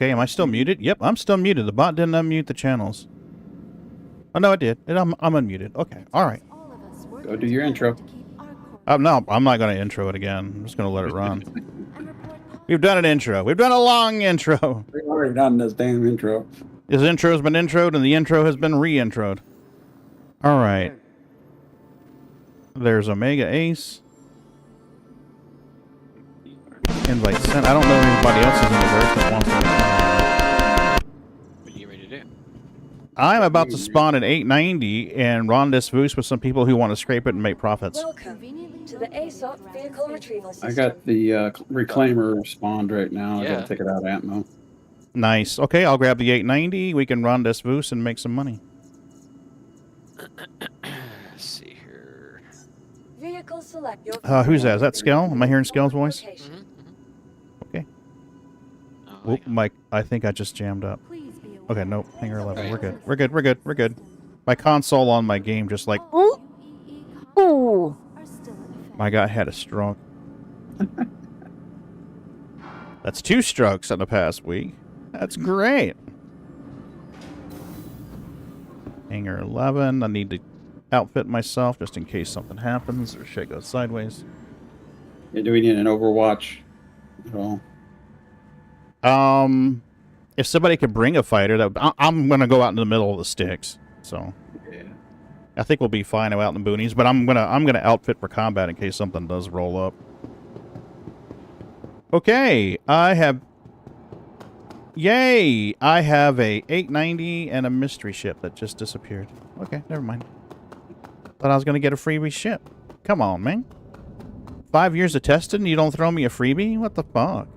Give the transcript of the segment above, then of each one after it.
Okay, am I still muted? Yep, I'm still muted. The bot didn't unmute the channels. Oh, no, it did. I'm unmuted. Okay, all right. Go do your intro. No, I'm not going to intro it again. I'm just going to let it run. We've done an intro. We've done a long intro. We've already done this damn intro. This intro has been introed, and the intro has been re-introed. All right. There's Omega Ace. Invite sent. I don't know if anybody else is in the verse that wants to. What are you ready to do? I'm about to spawn at 890 and rendezvous with some people who want to scrape it and make profits. Welcome to the ASOP vehicle retrieval system. I got the reclaimer spawned right now. I Yeah. gotta take it out of Atmo. Nice. Okay, I'll grab the 890. We can rendezvous and make some money. Let's see here. Vehicle select. Who's that? Is that Skell? Am I hearing Skell's voice? Okay. Oh, Whoop, Mike, I think I just jammed up. Okay, nope. Hanger 11. We're good. We're good. We're good. We're good. My console on my game just like... Ooh. My guy had a stroke. That's 2 strokes in the past week. That's great. Hanger 11. I need to outfit myself just in case something happens or shit goes sideways. Yeah, do we need an Overwatch at all? If somebody could bring a fighter, I'm gonna go out in the middle of the sticks. So Yeah. I think we'll be fine out in the boonies. But I'm gonna outfit for combat in case something does roll up. Okay, Yay! I have a 890 and a mystery ship that just disappeared. Okay, never mind. Thought I was gonna get a freebie ship. Come on, man. 5 years of testing, and you don't throw me a freebie? What the fuck?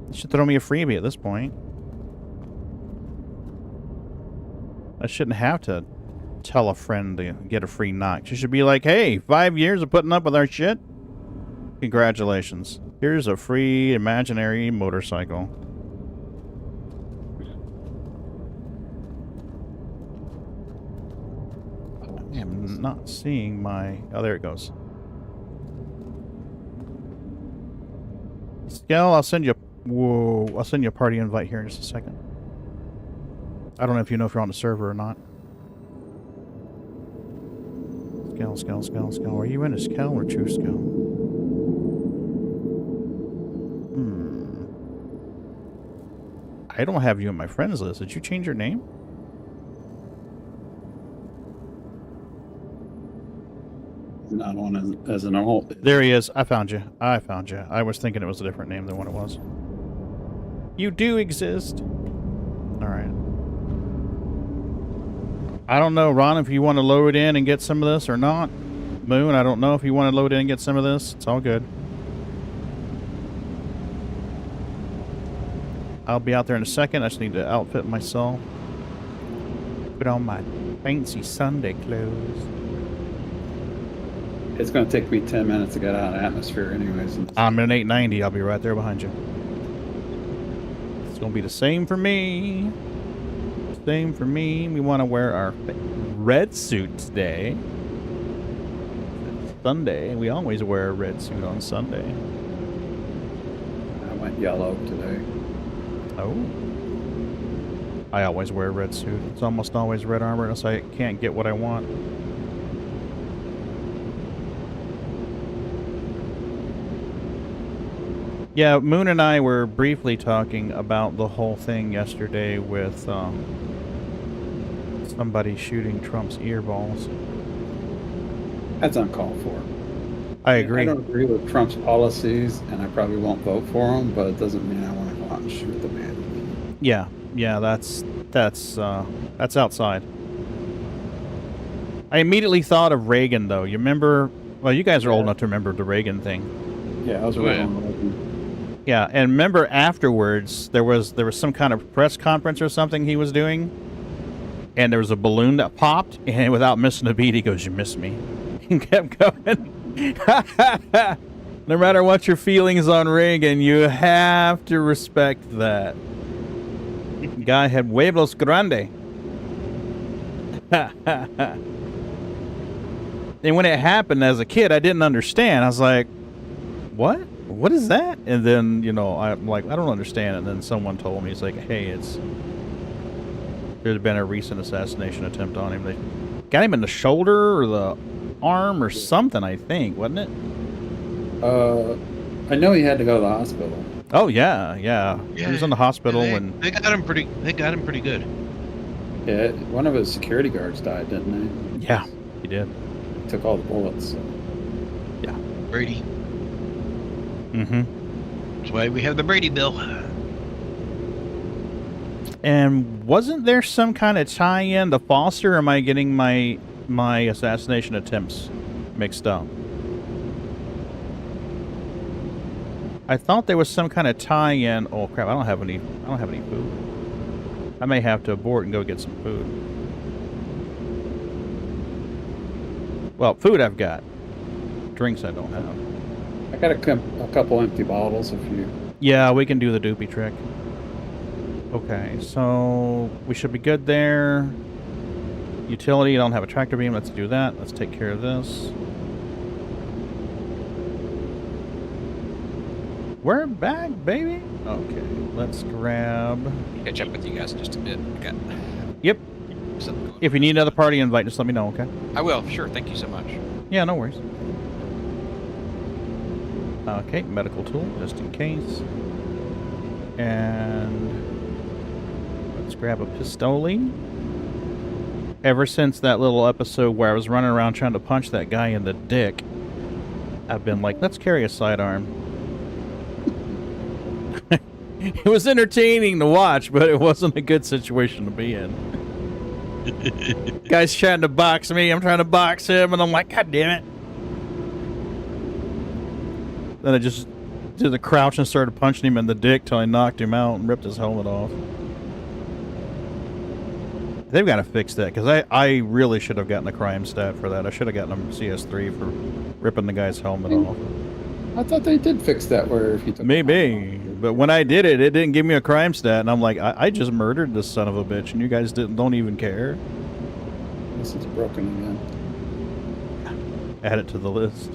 You should throw me a freebie at this point. I shouldn't have to tell a friend to get a free knock. You should be like, hey, 5 years of putting up with our shit? Congratulations. Here's a free imaginary motorcycle. I am not seeing my... Oh, there it goes. Skell, I'll send you... Whoa, I'll send you a party invite here in just a second. I don't know if you know if you're on the server or not. Skell. Are you in a Skell or True Skell? I don't have you in my friends list. Did you change your name? Not on as an alt. There he is. I found you. I was thinking it was a different name than what it was. You do exist. Alright. I don't know, Ron, if you want to load in and get some of this or not. Moon, I don't know if you want to load in and get some of this. It's all good. I'll be out there in a second. I just need to outfit myself. Put on my fancy Sunday clothes. It's gonna take me 10 minutes to get out of atmosphere anyways. I'm in an 890. I'll be right there behind you. It's gonna be the same for me. Same for me. We want to wear our red suit today. It's Sunday. We always wear a red suit on Sunday. I went yellow today. Oh. I always wear a red suit. It's almost always red armor unless I can't get what I want. Yeah, Moon and I were briefly talking about the whole thing yesterday with somebody shooting Trump's earballs. That's uncalled for. I agree. I don't agree with Trump's policies, and I probably won't vote for him, but it doesn't mean I want to go out and shoot the man. Yeah, that's outside. I immediately thought of Reagan, though. You remember? Well, you guys are old enough to remember the Reagan thing. Yeah, I was wrong. Yeah, and remember afterwards there was some kind of press conference or something he was doing, and there was a balloon that popped, and without missing a beat, he goes, "You missed me," and kept going. No matter what your feelings on Reagan, you have to respect that. Guy had huevos grande. And when it happened as a kid, I didn't understand. I was like, what? what is that? And then, you know, I'm like, I don't understand. And then someone told me, it's like, hey, there's been a recent assassination attempt on him. They got him in the shoulder or the arm or something, I think, wasn't it? I know he had to go to the hospital. Oh, yeah. He was in the hospital and... They got him pretty good. Yeah, one of his security guards died, didn't they? Yeah, he did. He took all the bullets. So. Yeah. Brady. Mm-hmm. That's why we have the Brady bill. And wasn't there some kind of tie-in to Foster, or am I getting my assassination attempts mixed up? I thought there was some kind of tie-in. Oh crap! I don't have any food. I may have to abort and go get some food. Well, food I've got. Drinks I don't have. I got a couple empty bottles if you... Yeah, we can do the doopy trick. Okay, so we should be good there. Utility, I don't have a tractor beam. Let's do that. Let's take care of this. We're back, baby. Okay, let's grab... Catch up with you guys in just a bit. I got Yep. something going If you need another party invite, just let me know, okay? on. I will. Sure. Thank you so much. Yeah, no worries. Okay, medical tool, just in case. And let's grab a pistoli. Ever since that little episode where I was running around trying to punch that guy in the dick, I've been like, let's carry a sidearm. It was entertaining to watch, but it wasn't a good situation to be in. Guy's trying to box me, I'm trying to box him, and I'm like, God damn it. Then I just did the crouch and started punching him in the dick till I knocked him out and ripped his helmet off. They've got to fix that, because I really should have gotten a crime stat for that. I should have gotten a CS3 for ripping the guy's helmet off. I thought they did fix that where if you took... Maybe, but when I did it, it didn't give me a crime stat, and I'm like, I just murdered this son of a bitch, and you guys don't even care. This is broken again. Add it to the list.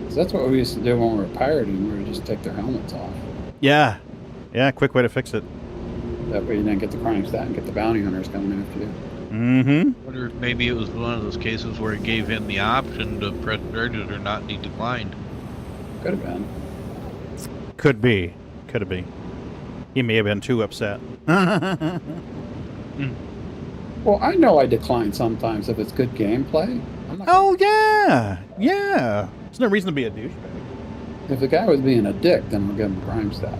So that's what we used to do when we were pirating. We would just take their helmets off. Yeah, quick way to fix it. That way you didn't get the crime stat and get the bounty hunters coming after you. Mm-hmm. I wonder if maybe it was one of those cases where it gave him the option to press charges or not, and he declined. Could have been. Could be. He may have been too upset. Well, I know I decline sometimes if it's good gameplay. I'm not Oh, yeah. There's no reason to be a douchebag. If the guy was being a dick, then we'll give him a crime stat.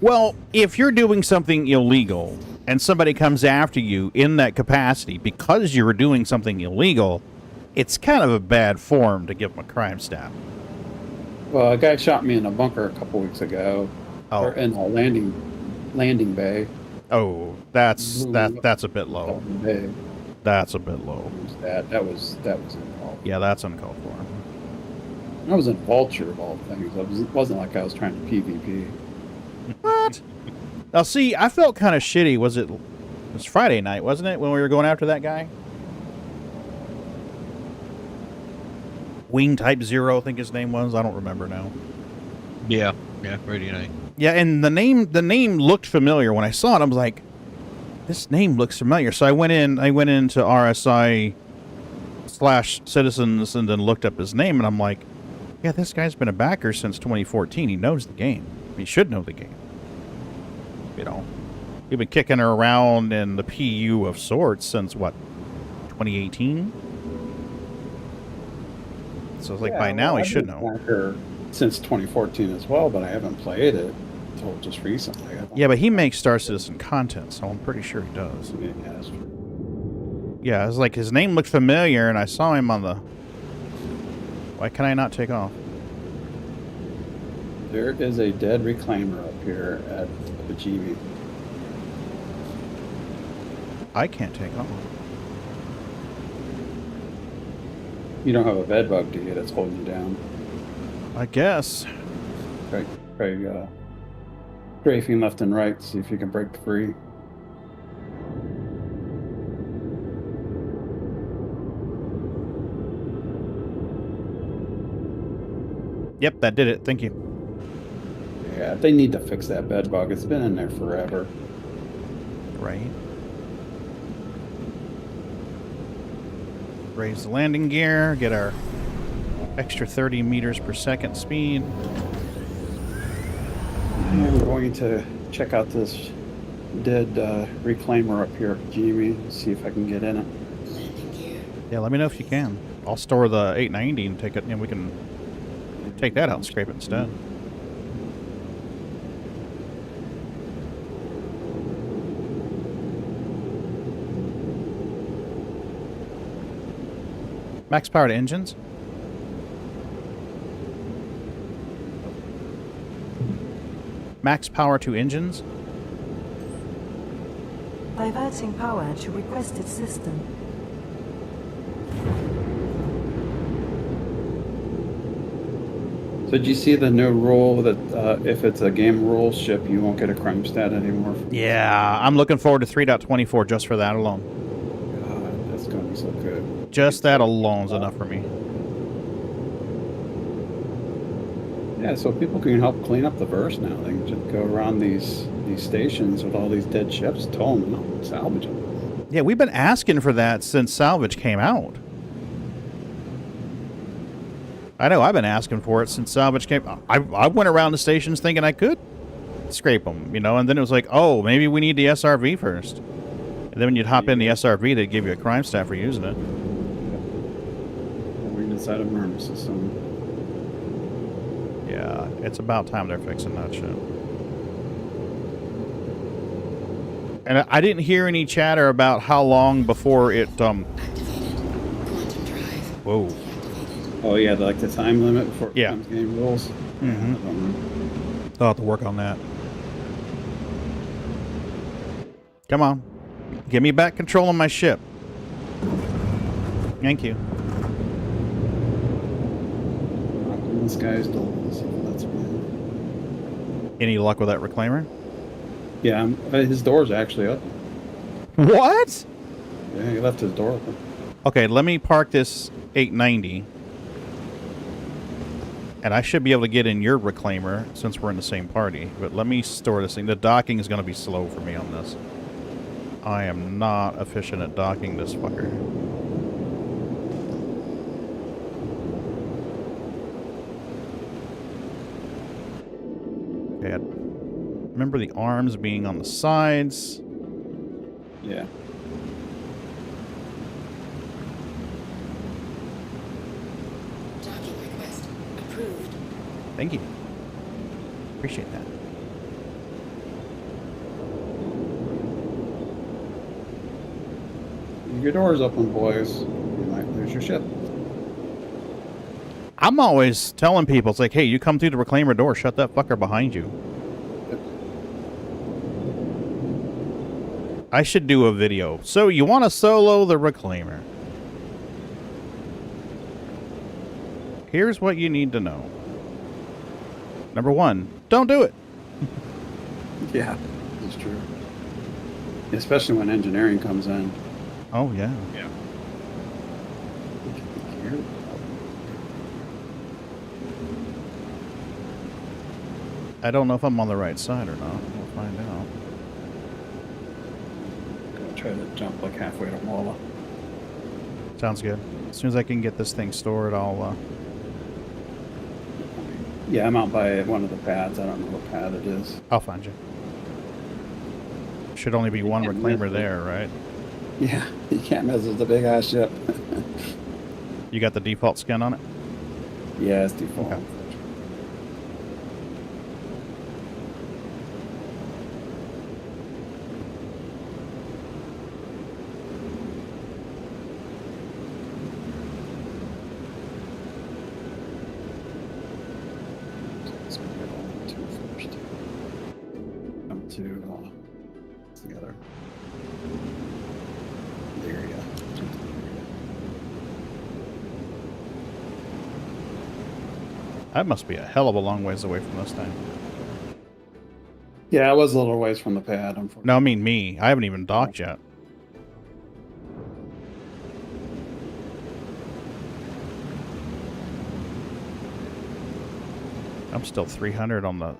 Well, if you're doing something illegal and somebody comes after you in that capacity because you were doing something illegal, it's kind of a bad form to give them a crime stat. Well, a guy shot me in a bunker a couple weeks ago. Oh. Or in a landing bay. Oh, that's a bit low. Bay. That's a bit low. That was uncalled. Yeah, that's uncalled for. I was in Vulture of all things. It wasn't like I was trying to PvP. What? Now, see, I felt kind of shitty. It was Friday night, wasn't it, when we were going after that guy? Wing Type Zero, I think his name was. I don't remember now. Yeah, Friday night. Yeah, and the name looked familiar. When I saw it, I was like, this name looks familiar. So I went into RSI/Citizens and then looked up his name, and I'm like, yeah, this guy's been a backer since 2014. He knows the game. He should know the game. You know, he's been kicking her around in the PU of sorts since, what, 2018? So it's like, by now he should know. Backer since 2014 as well, but I haven't played it until just recently. Yeah, but he makes Star Citizen content, so I'm pretty sure he does. Yeah, that's true. Yeah, it's like his name looked familiar, and I saw him on the... Why can I not take off? There is a dead reclaimer up here at Pajimi. I can't take off. You don't have a bed bug, do you, that's holding you down? I guess. Try strafing left and right, see if you can break free. Yep, that did it. Thank you. Yeah, they need to fix that bed bug. It's been in there forever. Right. Raise the landing gear, get our extra 30 meters per second speed. I'm going to check out this dead reclaimer up here at Jimmy, see if I can get in it. Yeah, let me know if you can. I'll store the 890 and take it, and we can take that out and scrape it instead. Max power to engines. Max power to engines. Diverting power to requested system. So did you see the new rule that if it's a game rule ship, you won't get a crime stat anymore? Yeah, I'm looking forward to 3.24 just for that alone. God, that's going to be so good. Just that alone is enough for me. Yeah, so people can help clean up the verse now. They can just go around these stations with all these dead ships, tow them, and salvage them. Yeah, we've been asking for that since Salvage came out. I know, I've been asking for it since Salvage came. I went around the stations thinking I could scrape them, you know, and then it was like, oh, maybe we need the SRV first. And then when you'd hop in the SRV, they'd give you a crime stat for using it. We're inside a MERM system. Yeah, it's about time they're fixing that shit. And I didn't hear any chatter about how long before it, Activated. Quantum drive. Whoa. Oh yeah, like the time limit before it Yeah. becomes game rules. Mm-hmm. I'll have to work on that. Come on. Give me back control of my ship. Thank you. Knocking this guy's door. Let's see if that's fine. Any luck with that reclaimer? Yeah, his door's actually open. What? Yeah, he left his door open. Okay, let me park this 890. And I should be able to get in your reclaimer since we're in the same party. But let me store this thing. The docking is going to be slow for me on this. I am not efficient at docking this fucker. Okay, remember the arms being on the sides. Yeah. Docking request approved. Thank you. Appreciate that. Your door's open, boys. You might lose your ship. I'm always telling people, it's like, hey, you come through the reclaimer door, shut that fucker behind you. I should do a video. So you want to solo the reclaimer? Here's what you need to know. Number 1, don't do it. Yeah, that's true. Especially when engineering comes in. Oh, yeah. Yeah. I don't know if I'm on the right side or not. We'll find out. Gonna try to jump like halfway to Walla. Sounds good. As soon as I can get this thing stored, I'll... Yeah, I'm out by one of the pads. I don't know what pad it is. I'll find you. Should only be one can't reclaimer miss it. there, right? Yeah, you can't mess with the big ass ship. You got the default skin on it? Yeah, it's default. Okay. Let's put it on two first. Come to the other. There you go. That must be a hell of a long ways away from this thing. Yeah, I was a little ways from the pad, unfortunately. No, I mean me. I haven't even docked yet. I'm still 300 on the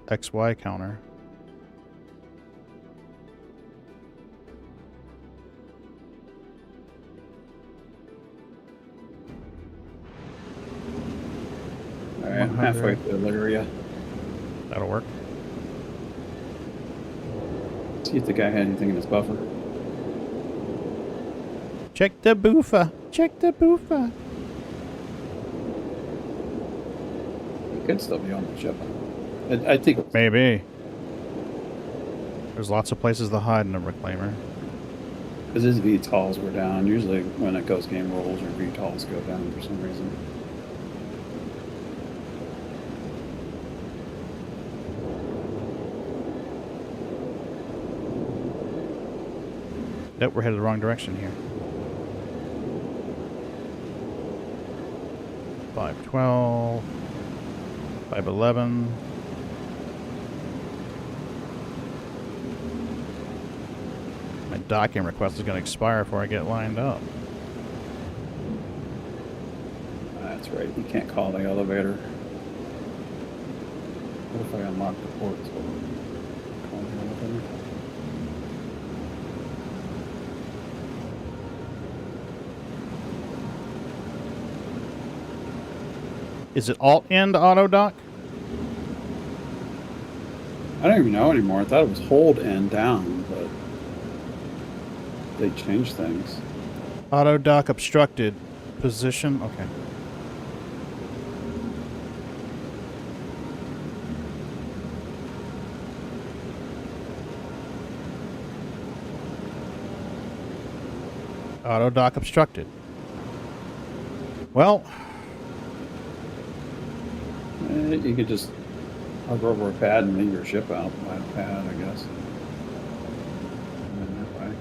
XY counter. All right, I'm halfway to Illyria. That'll work. See if the guy had anything in his buffer. Check the boofa. Check the boofa. He could still be on the ship. I think Maybe. There's lots of places to hide in a reclaimer. because his VTOLs were down. Usually when it goes game rolls, your VTOLs go down for some reason. Nope, we're headed the wrong direction here. 512. 511. My docking request is going to expire before I get lined up. That's right. You can't call the elevator. What if I unlock the ports? Call the elevator. Is it Alt-N to auto-dock? I don't even know anymore. I thought it was hold and down, but they changed things. Auto-dock obstructed. Position? Okay. Auto-dock obstructed. Well... You could just hover over a pad and leave your ship out by the pad, I guess. And then that way.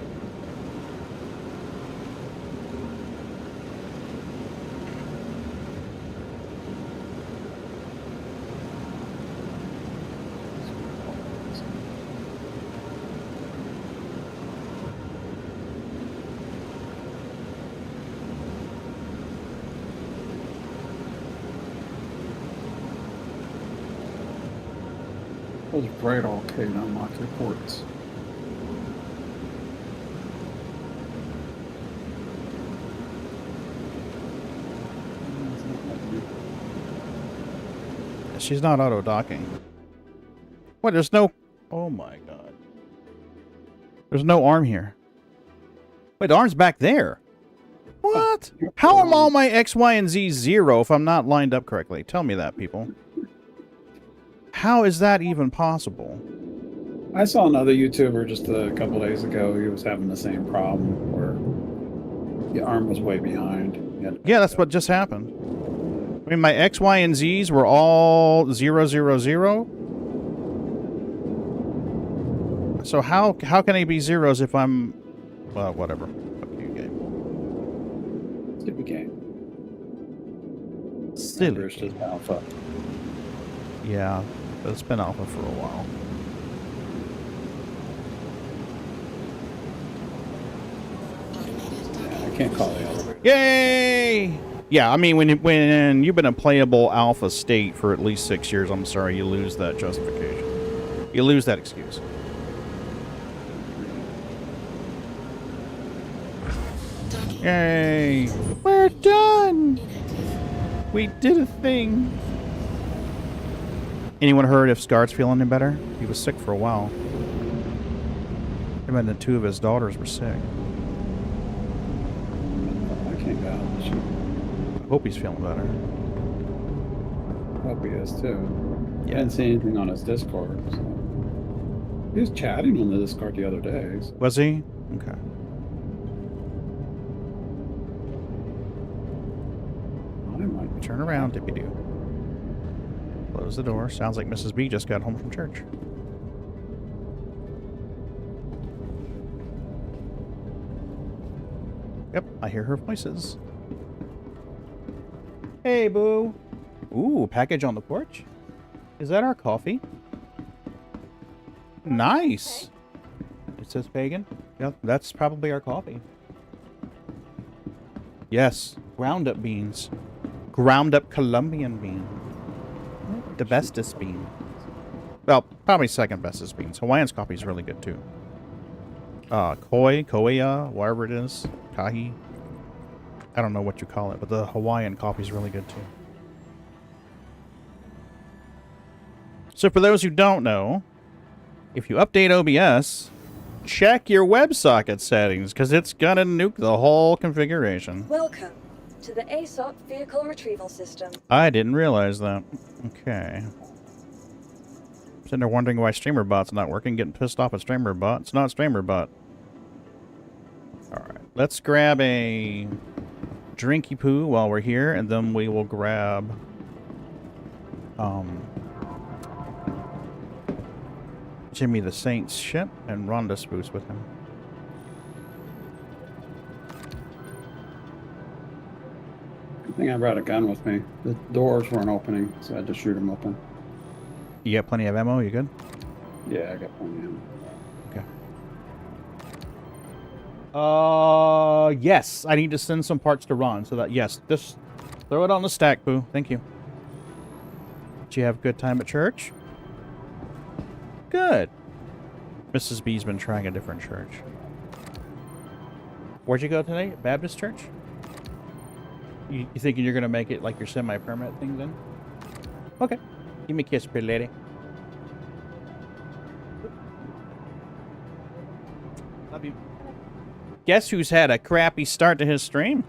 Those bright okay to unlock your ports. She's not auto-docking. What, there's no... Oh my god. There's no arm here. Wait, the arm's back there. What? How am all my X, Y, and Z 0 if I'm not lined up correctly? Tell me that, people. How is that even possible? I saw another YouTuber just a couple days ago. He was having the same problem where the arm was way behind. Yeah, that's what just happened. I mean, my X, Y, and Z's were all 0, 0, 0. So how can they be zeros if I'm... Well, whatever. Fuck you, game. Stupid game. Silly. It's just alpha. Yeah, but it's been alpha for a while. Yeah, I can't call the elevator. Yay! Yeah, I mean, when you've been a playable alpha state for at least 6 years, I'm sorry, you lose that justification. You lose that excuse. Yay! We're done! We did a thing! Anyone heard if Scar's feeling any better? He was sick for a while. Him and the 2 of his daughters were sick. I can't go. I hope he's feeling better. I hope he is too. Yeah. I didn't see anything on his Discord. So. He was chatting on the Discord the other day. So. Was he? Okay. I might be. Turn around, dippy-doo. Close the door. Sounds like Mrs. B just got home from church. Yep, I hear her voices. Hey, boo. Ooh, package on the porch? Is that our coffee? Nice. It says pagan. Yep, that's probably our coffee. Yes, ground up beans. Ground up Colombian bean. The bestest bean. Well, probably second bestest beans. Hawaiian's coffee is really good too. Koia, whatever it is. Kahi. I don't know what you call it, but the Hawaiian coffee is really good too. So for those who don't know, if you update OBS, check your WebSocket settings, because it's gonna nuke the whole configuration. Welcome to the ASOP Vehicle Retrieval System. I didn't realize that. Okay. Sitting there wondering why StreamerBot's not working, getting pissed off at StreamerBot. It's not StreamerBot. Alright, let's grab a drinky poo while we're here, and then we will grab Jimmy the Saint's ship and Rhonda Spoos with him. I think I brought a gun with me. The doors weren't opening, so I had to shoot them open. You got plenty of ammo? You good? Yeah, I got plenty of them. Okay. Yes. I need to send some parts to Ron, so that, yes, just throw it on the stack, boo. Thank you. Did you have a good time at church? Good. Mrs. B's been trying a different church. Where'd you go today? Baptist church? You thinking you're going to make it like your semi-permanent thing then? Okay. Give me a kiss, pretty lady. Love you. Guess who's had a crappy start to his stream?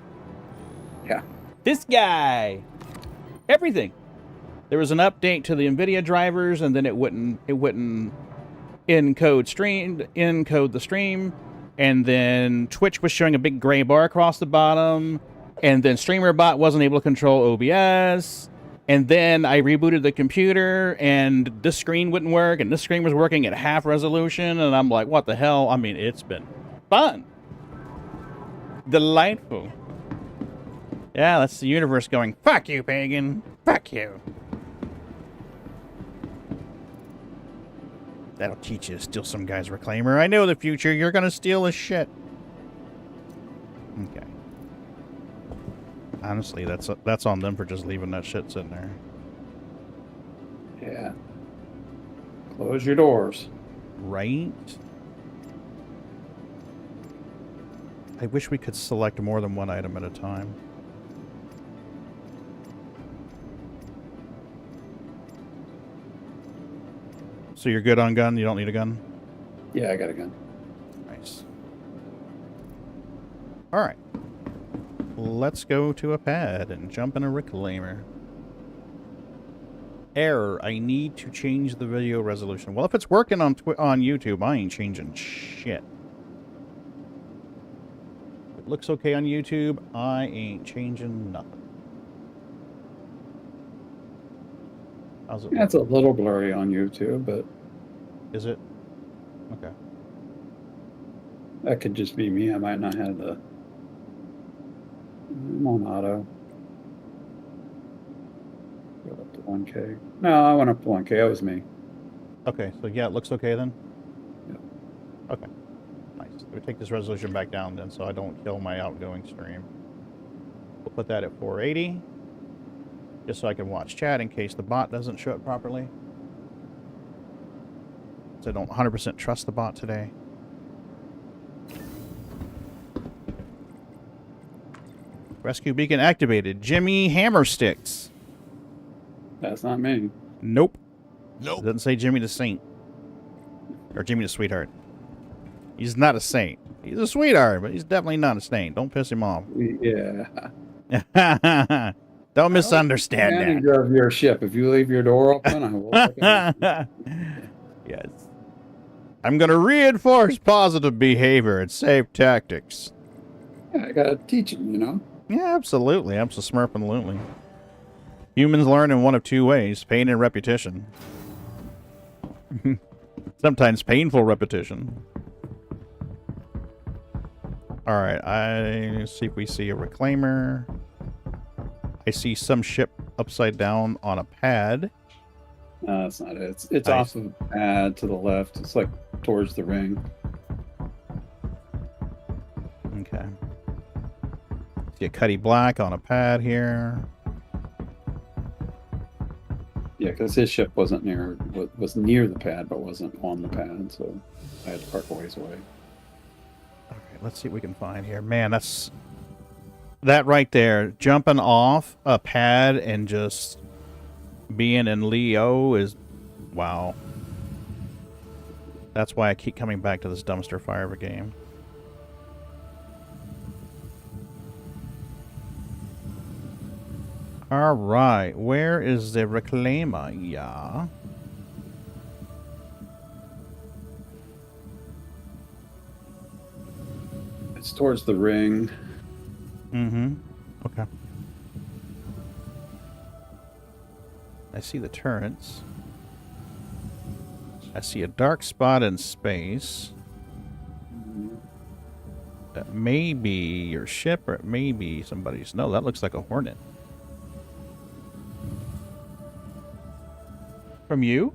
Yeah. This guy. Everything. There was an update to the NVIDIA drivers, and then it wouldn't encode the stream, and then Twitch was showing a big gray bar across the bottom, and then StreamerBot wasn't able to control OBS, and then I rebooted the computer, and this screen wouldn't work, and this screen was working at half resolution, and I'm like, what the hell? I mean, it's been fun. Delightful. Yeah, that's the universe going, fuck you, pagan. Fuck you. That'll teach you to steal some guy's reclaimer. I know the future. You're gonna steal his shit. Okay. Honestly, that's on them for just leaving that shit sitting there. Yeah. Close your doors. Right? I wish we could select more than one item at a time. So you're good on gun? You don't need a gun? Yeah, I got a gun. Nice. Alright. Let's go to a pad and jump in a reclaimer. Error. I need to change the video resolution. Well, if it's working on YouTube, I ain't changing shit. If it looks okay on YouTube, I ain't changing nothing. How's it Yeah, it's a little blurry on YouTube, but Is it? Okay. that could just be me. I might not have the... I'm on auto. Go up to 1K. No, I went up to 1K. That was me. Okay, so yeah, it looks okay then? Yep. Okay. Nice. We take this resolution back down then so I don't kill my outgoing stream. We'll put that at 480. Just so I can watch chat in case the bot doesn't show up properly. So I don't 100% trust the bot today. Rescue beacon activated. Jimmy Hammersticks. That's not me. Nope. Nope. It doesn't say Jimmy the Saint. Or Jimmy the Sweetheart. He's not a saint. He's a sweetheart, but he's definitely not a saint. Don't piss him off. Yeah. Don't misunderstand Manager of your ship. If you leave your door open, I will. that. Yes. I'm going to reinforce positive behavior and safe tactics. Yeah, I gotta teach him, you know. Yeah, absolutely. Absolutely. Humans learn in one of two ways, pain and repetition. Sometimes painful repetition. Alright, I see if we see a reclaimer. I see some ship upside down on a pad. No, that's not it. It's off of the pad to the left. It's like towards the ring. Okay. See a Cuddy Black on a pad here. Yeah, because his ship wasn't near was near the pad, but wasn't on the pad, so I had to park a ways away. Okay, let's see what we can find here. Man, that right there, jumping off a pad and just being in Leo is wow. That's why I keep coming back to this dumpster fire of a game. All right, where is the reclaimer? Yeah. It's towards the ring. Mm-hmm. Okay. I see the turrets. I see a dark spot in space. That may be your ship, or it may be somebody's. No, that looks like a Hornet. From you?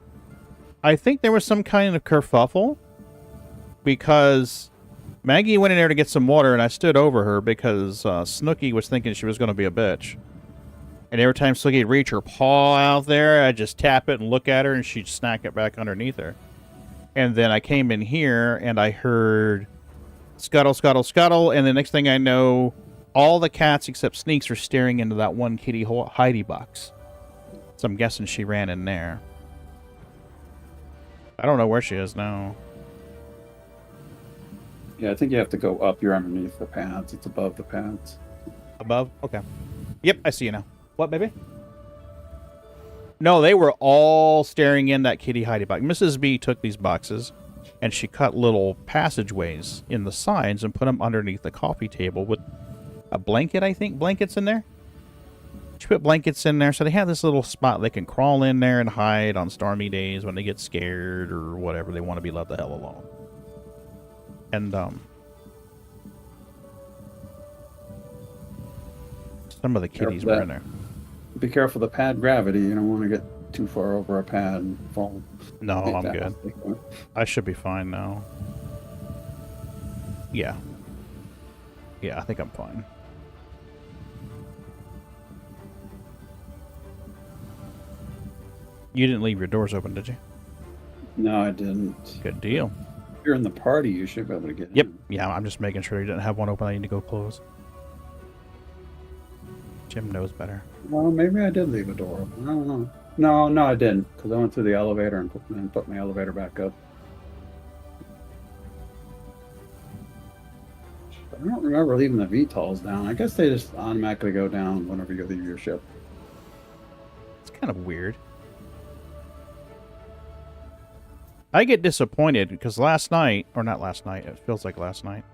I think there was some kind of kerfuffle because Maggie went in there to get some water and I stood over her because Snooky was thinking she was going to be a bitch. And every time Snooky would reach her paw out there, I'd just tap it and look at her and she'd snack it back underneath her. And then I came in here and I heard scuttle, scuttle, scuttle. And the next thing I know, all the cats except Sneaks are staring into that one kitty hidey box. So I'm guessing she ran in there. I don't know where she is now. Yeah, I think you have to go up. You're underneath the pads. It's above the pads. Above? Okay. Yep, I see you now. What, baby? No, they were all staring in that kitty hidey box. Mrs. B took these boxes and she cut little passageways in the sides and put them underneath the coffee table with a blanket, I think. Blankets in there? She put blankets in there so they have this little spot they can crawl in there and hide on stormy days when they get scared or whatever. They want to be let the hell alone. And, some of the kitties were in there. Be careful of the pad gravity. You don't want to get too far over a pad and fall. No, I'm good. I should be fine now. Yeah. Yeah, I think I'm fine. You didn't leave your doors open, did you? No, I didn't. Good deal. If you're in the party, you should be able to get Yep. in. Yeah, I'm just making sure you didn't have one open. I need to go close. Jim knows better. Well, maybe I did leave a door open. I don't know. No, I didn't. Because I went through the elevator and put my elevator back up. But I don't remember leaving the VTOLs down. I guess they just automatically go down whenever you leave your ship. It's kind of weird. I get disappointed because last night, or not last night, it feels like last night.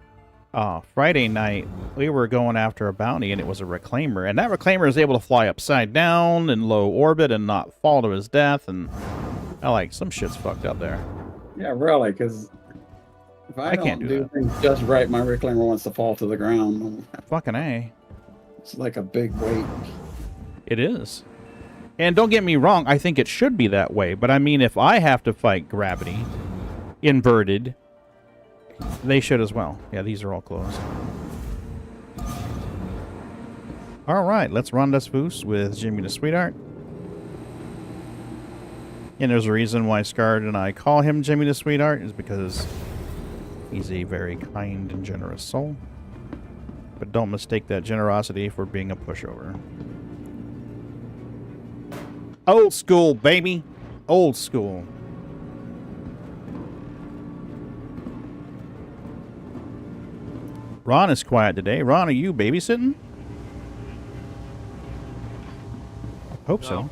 Friday night, we were going after a bounty and it was a reclaimer. And that reclaimer is able to fly upside down in low orbit and not fall to his death. And I like, some shit's fucked up there. Yeah, really, because if I can't don't do do things just right, my reclaimer wants to fall to the ground. Fucking A. It's like a big weight. It is. And don't get me wrong, I think it should be that way. But I mean, if I have to fight gravity, inverted, they should as well. Yeah, these are all closed. All right, let's rendezvous with Jimmy the Sweetheart. And there's a reason why Scarred and I call him Jimmy the Sweetheart, is because he's a very kind and generous soul. But don't mistake that generosity for being a pushover. Old school, baby. Old school. Ron is quiet today. Ron, are you babysitting? Hope so.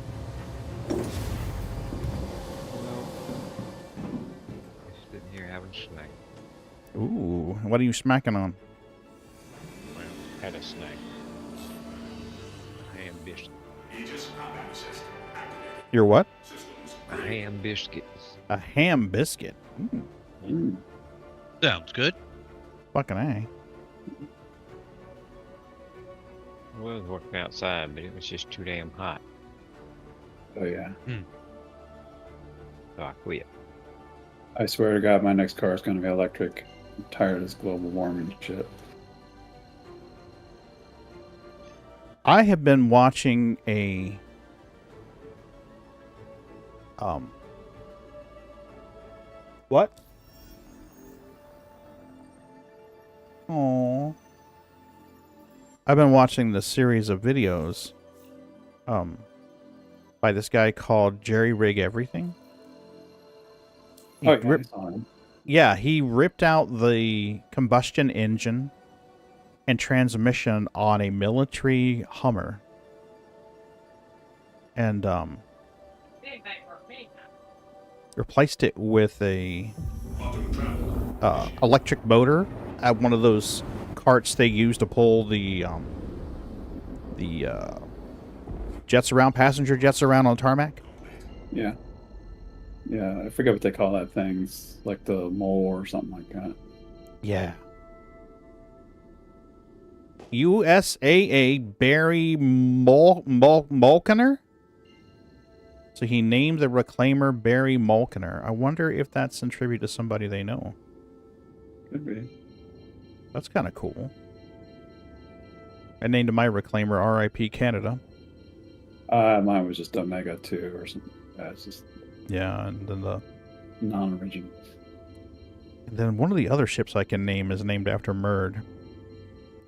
Sitting here having a snack. Ooh, what are you smacking on? Well, had a snack. Ham biscuit. Your what? A ham biscuit. A ham biscuit. Sounds good. Fucking A. I was working outside, but it was just too damn hot, Oh, yeah. so I quit. I swear to God, my next car is going to be electric. I'm tired of this global warming shit. I have been watching a What? Oh. I've been watching this series of videos by this guy called Jerry Rig Everything. He Oh, yeah, I saw him. Yeah, he ripped out the combustion engine and transmission on a military Hummer. And replaced it with a electric motor at one of those carts they use to pull the jets around, passenger jets around on tarmac. Yeah. Yeah, I forget what they call that thing. It's like the mole or something like that. Yeah. USAA Barry Mulkiner? So he named the reclaimer Barry Mulkiner. I wonder if that's in tribute to somebody they know. Could be. That's kind of cool. I named my reclaimer RIP Canada. Mine was just Omega 2 or something. It's just Yeah, and then non-original. one of the other ships I can name is named after Murd. I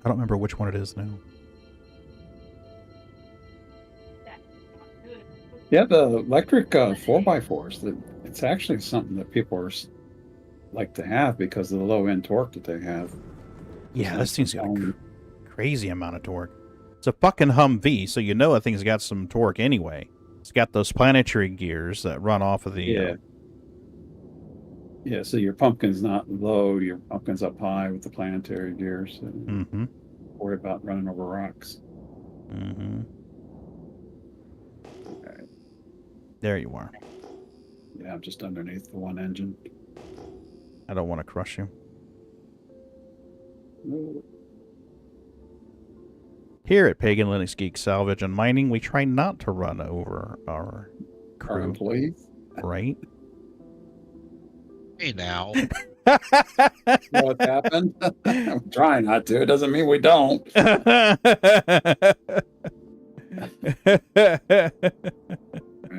don't remember which one it is now. Yeah, the electric 4x4s, it's actually something that people like to have because of the low end torque that they have. Yeah, this thing's got a crazy amount of torque. It's a fucking Humvee, so you know that thing's got some torque anyway. It's got those planetary gears that run off of the... Yeah. Yeah, so your pumpkin's not low, your pumpkin's up high with the planetary gears. Mm-hmm. Worry about running over rocks. Mm-hmm. Okay. There you are. Yeah, I'm just underneath the one engine. I don't want to crush you. Ooh. Here at Pagan Linux Geek Salvage and Mining, we try not to run over our Our crew, employees. right? Hey now. What happened? I'm trying not to. It doesn't mean we don't. I'm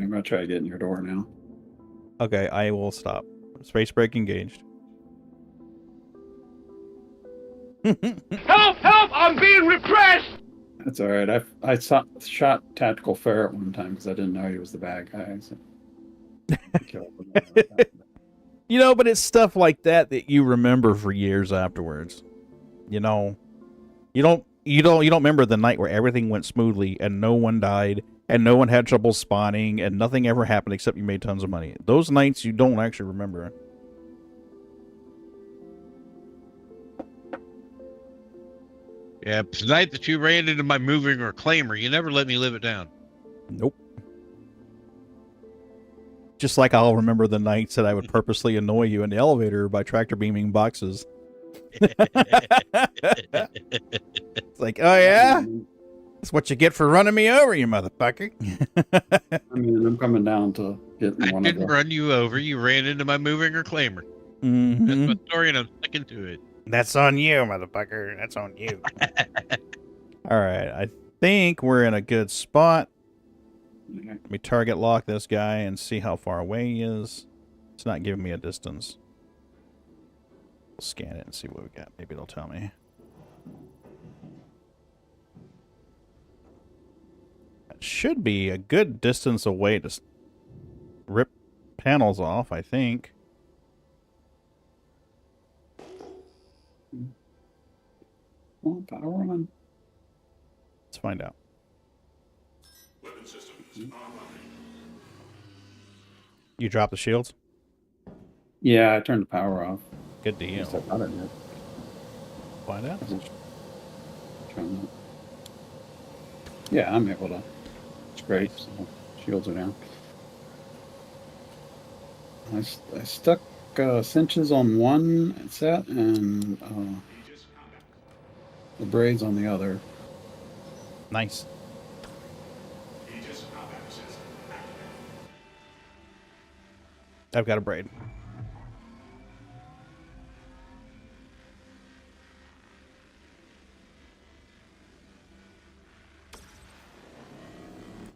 going to try getting your door now. Okay, I will stop. Space brake engaged. Help! Help! I'm being repressed! That's all right. I shot Tactical Ferret one time because I didn't know he was the bad guy. So. You know, but it's stuff like that you remember for years afterwards. You know, you don't remember the night where everything went smoothly and no one died and no one had trouble spawning and nothing ever happened except you made tons of money. Those nights you don't actually remember. Yeah, the night that you ran into my moving reclaimer, you never let me live it down. Nope. Just like I'll remember the nights that I would purposely annoy you in the elevator by tractor beaming boxes. It's like, oh yeah? That's what you get for running me over, you motherfucker. I mean, I'm coming down to hitting I one of didn't the... run you over. You ran into my moving reclaimer. Mm-hmm. That's my story, and I'm sticking to it. That's on you, motherfucker. That's on you. All right. I think we're in a good spot. Let me target lock this guy and see how far away he is. It's not giving me a distance. We'll scan it and see what we got. Maybe it'll tell me. That should be a good distance away to rip panels off, I think. Well, power on. Let's find out. You dropped the shields? Yeah, I turned the power off. Good deal. At least I thought I did. Find out. Trying to... Yeah, I'm able to scrape, so shields are down. I stuck cinches on one set and the braids on the other. Nice. I've got a braid.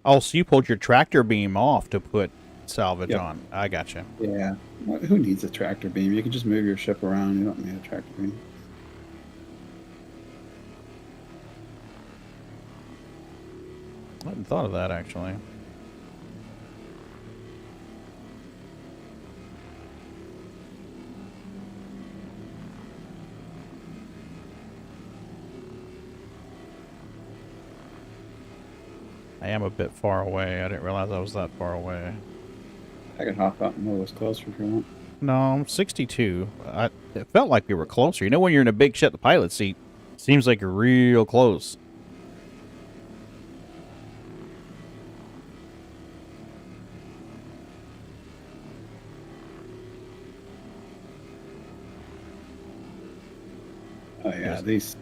Oh, so you pulled your tractor beam off to put salvage Yep. on. I gotcha. Yeah. Who needs a tractor beam? You can just move your ship around. You don't need a tractor beam. I hadn't thought of that, actually. I am a bit far away. I didn't realize I was that far away. I can hop out and move us closer if you want. No, I'm 62. It felt like we were closer. You know when you're in a big ship, the pilot seat, seems like you're real close. Oh yeah, Yes.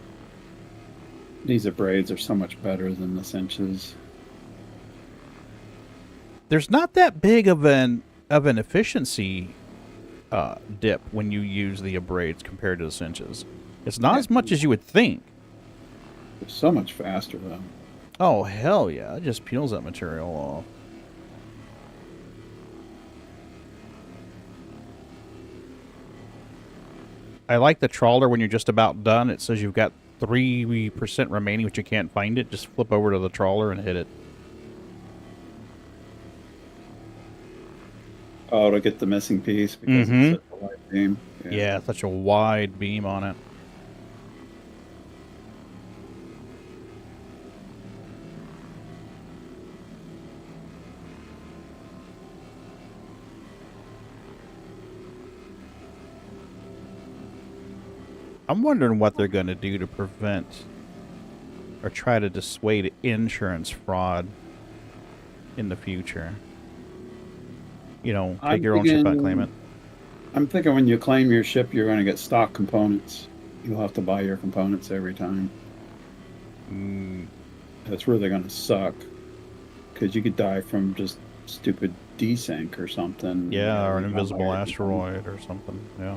these abrades are so much better than the cinches. There's not that big of an efficiency dip when you use the abrades compared to the cinches. It's not as much as you would think. They're so much faster though. Oh, hell yeah. It just peels that material off. I like the trawler when you're just about done. It says you've got 3% remaining, but you can't find it. Just flip over to the trawler and hit it. Oh, to get the missing piece because it's such a wide beam. Yeah, such a wide beam on it. I'm wondering what they're going to do to prevent or try to dissuade insurance fraud in the future. You know, take I'm your own ship out, thinking- claim it. I'm thinking when you claim your ship, you're going to get stock components. You'll have to buy your components every time. That's really going to suck because you could die from just stupid desync or something. Yeah, or an You gotta buy invisible your asteroid or something. Yeah.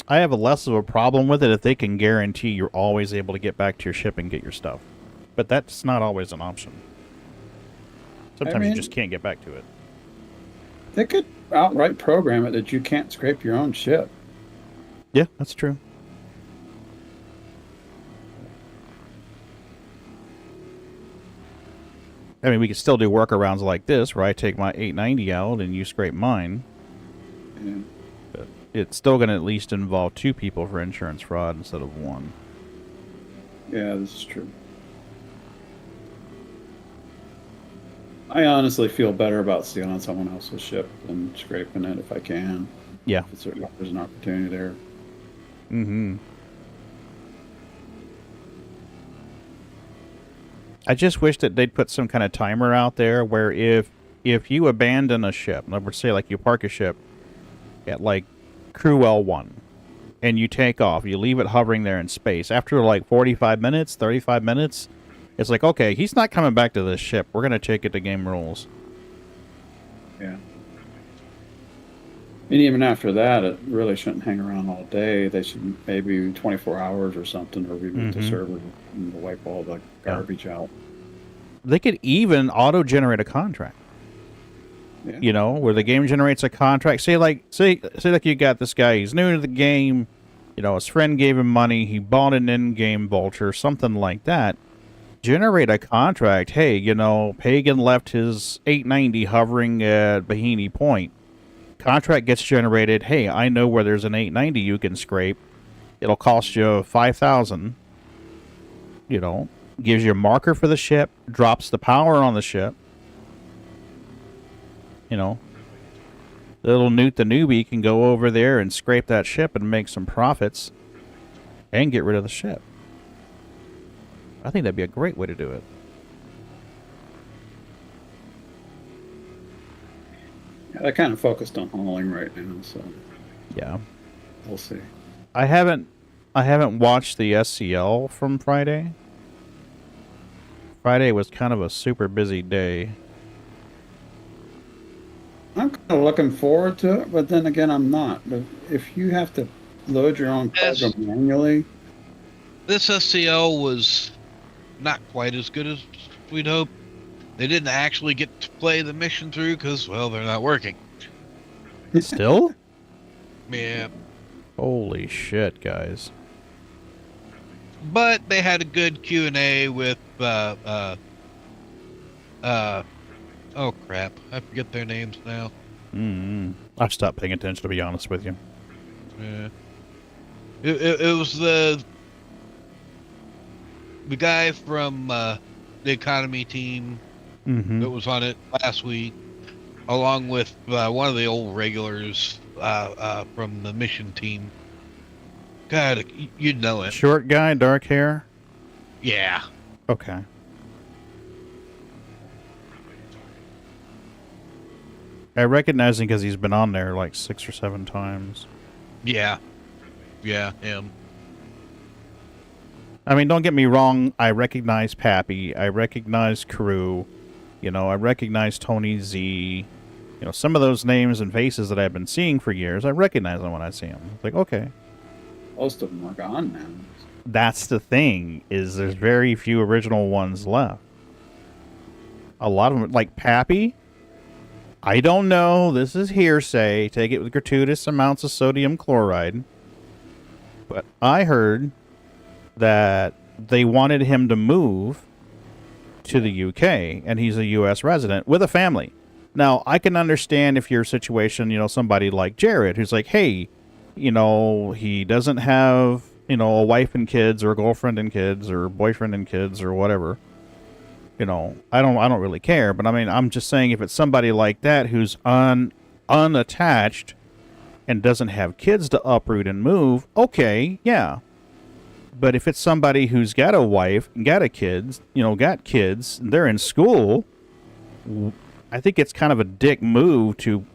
I have a less of a problem with it if they can guarantee you're always able to get back to your ship and get your stuff. But that's not always an option. Sometimes you mean- just can't get back to it. They could outright program it that you can't scrape your own ship. Yeah, that's true. I mean, we could still do workarounds like this, where I take my 890 out and you scrape mine. Yeah. But it's still going to at least involve 2 people for insurance fraud instead of 1. Yeah, this is true. I honestly feel better about stealing someone else's ship than scraping it if I can. Yeah. If there's an opportunity there. Mm-hmm. I just wish that they'd put some kind of timer out there where if you abandon a ship, in other words, say like you park a ship at like crew L1 and you take off, you leave it hovering there in space. After like 45 minutes, 35 minutes, it's like, okay, he's not coming back to this ship. We're going to take it to game rules. Yeah. And even after that, it really shouldn't hang around all day. They should maybe 24 hours or something, or reboot the server and wipe all the garbage out. They could even auto-generate a contract. Yeah. You know, where the game generates a contract. Say like you got this guy, he's new to the game, you know, his friend gave him money, he bought an in-game vulture, something like that. Generate a contract. Hey, you know, Pagan left his 890 hovering at Bahini Point. Contract gets generated. Hey, I know where there's an 890 you can scrape. It'll cost you 5,000. You know, gives you a marker for the ship, drops the power on the ship. You know, little Newt the newbie can go over there and scrape that ship and make some profits and get rid of the ship. I think that'd be a great way to do it. Yeah, they're kind of focused on hauling right now, so Yeah. we'll see. I haven't watched the SCL from Friday. Friday was kind of a super busy day. I'm kind of looking forward to it, but then again, I'm not. But if you have to load your own Yes. program manually, this SCL was not quite as good as we'd hoped. They didn't actually get to play the mission through because, well, they're not working. Still? Yeah. Holy shit, guys. But they had a good Q&A with, oh crap, I forget their names now. I've stopped paying attention, to be honest with you. Yeah. It was the guy from the economy team that was on it last week, along with one of the old regulars from the mission team. God, you'd know it. Short guy, dark hair? Yeah. Okay. I recognize him because he's been on there like 6 or 7 times. Yeah. Yeah, him. I mean, don't get me wrong. I recognize Pappy. I recognize Crew. You know, I recognize Tony Z. You know, some of those names and faces that I've been seeing for years, I recognize them when I see them. It's like, okay. Most of them are gone now. That's the thing, is there's very few original ones left. A lot of them, like Pappy, I don't know. This is hearsay. Take it with gratuitous amounts of sodium chloride. But I heard that they wanted him to move to the UK, and he's a US resident with a family. Now, I can understand if your situation, you know, somebody like Jared, who's like, hey, you know, he doesn't have, you know, a wife and kids, or a girlfriend and kids, or boyfriend and kids, or whatever. You know, I don't really care, but I mean, I'm just saying, if it's somebody like that who's unattached and doesn't have kids to uproot and move, okay, yeah. But if it's somebody who's got a wife, got a kids, you know, got kids, and they're in school, I think it's kind of a dick move to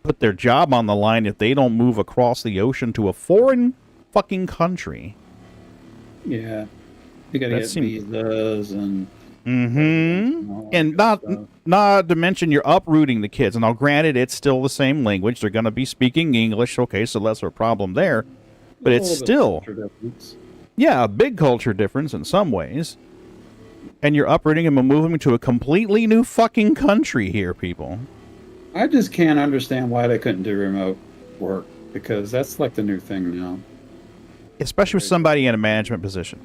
put their job on the line if they don't move across the ocean to a foreign fucking country. Yeah. You gotta get visas and... And not to mention you're uprooting the kids. And now, granted, it's still the same language. They're going to be speaking English. Okay, so less of a problem there. But it's still... Yeah, a big culture difference in some ways. And you're uprooting them and moving them to a completely new fucking country here, people. I just can't understand why they couldn't do remote work, because that's like the new thing now. Especially with somebody in a management position.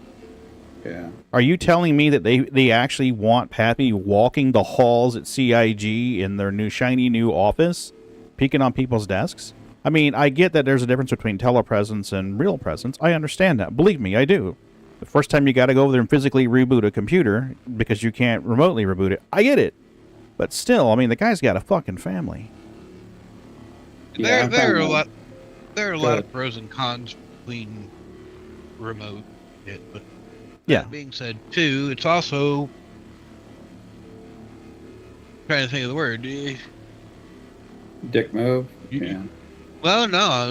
Yeah. Are you telling me that they actually want Pappy walking the halls at CIG in their new shiny new office, peeking on people's desks? I mean, I get that there's a difference between telepresence and real presence. I understand that. Believe me, I do. The first time you got to go over there and physically reboot a computer because you can't remotely reboot it, I get it. But still, I mean, the guy's got a fucking family. There are a lot of pros and cons between remote. But yeah. That being said, too, it's also, trying to think of the word. Dick move. Yeah. Well, no,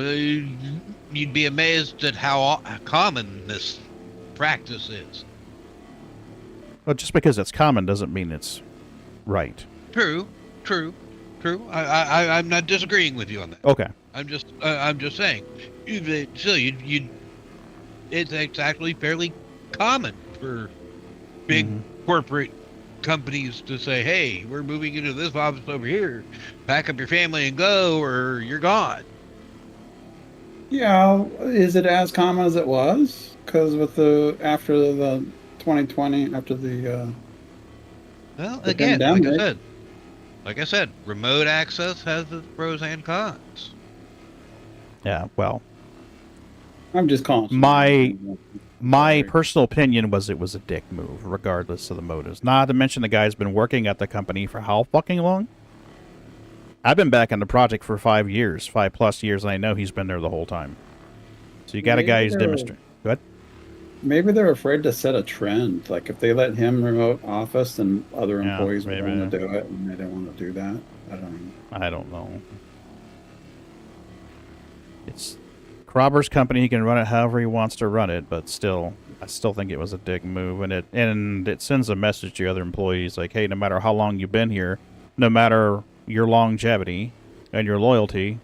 you'd be amazed at how common this practice is. Well, just because it's common doesn't mean it's right. True. I'm not disagreeing with you on that. Okay. I'm just saying. It's actually fairly common for big corporate companies to say, "Hey, we're moving into this office over here. Pack up your family and go, or you're gone." Yeah, is it as common as it was? Because with after the 2020, after the well, the again, pandemic, like I said, remote access has its pros and cons. Yeah, well, I'm just calling. My personal opinion was it was a dick move, regardless of the motives. Not to mention the guy's been working at the company for how fucking long? I've been back on the project for 5 years, 5+ years, and I know he's been there the whole time. So you got a guy who's demonstrating. Go ahead. Maybe they're afraid to set a trend. Like if they let him remote office, then other employees would want to do it, and they don't want to do that. I don't know. It's Crobber's company. He can run it however he wants to run it, but still, I still think it was a dick move, and it sends a message to other employees like, hey, no matter how long you've been here, no matter your longevity and your loyalty,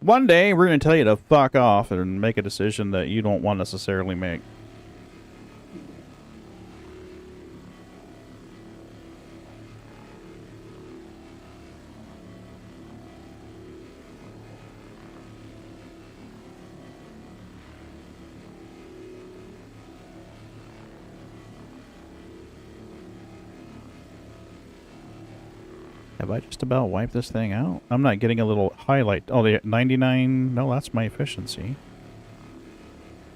one day we're going to tell you to fuck off and make a decision that you don't want necessarily make. Have I just about wiped this thing out? I'm not getting a little highlight. Oh, the 99. No, that's my efficiency.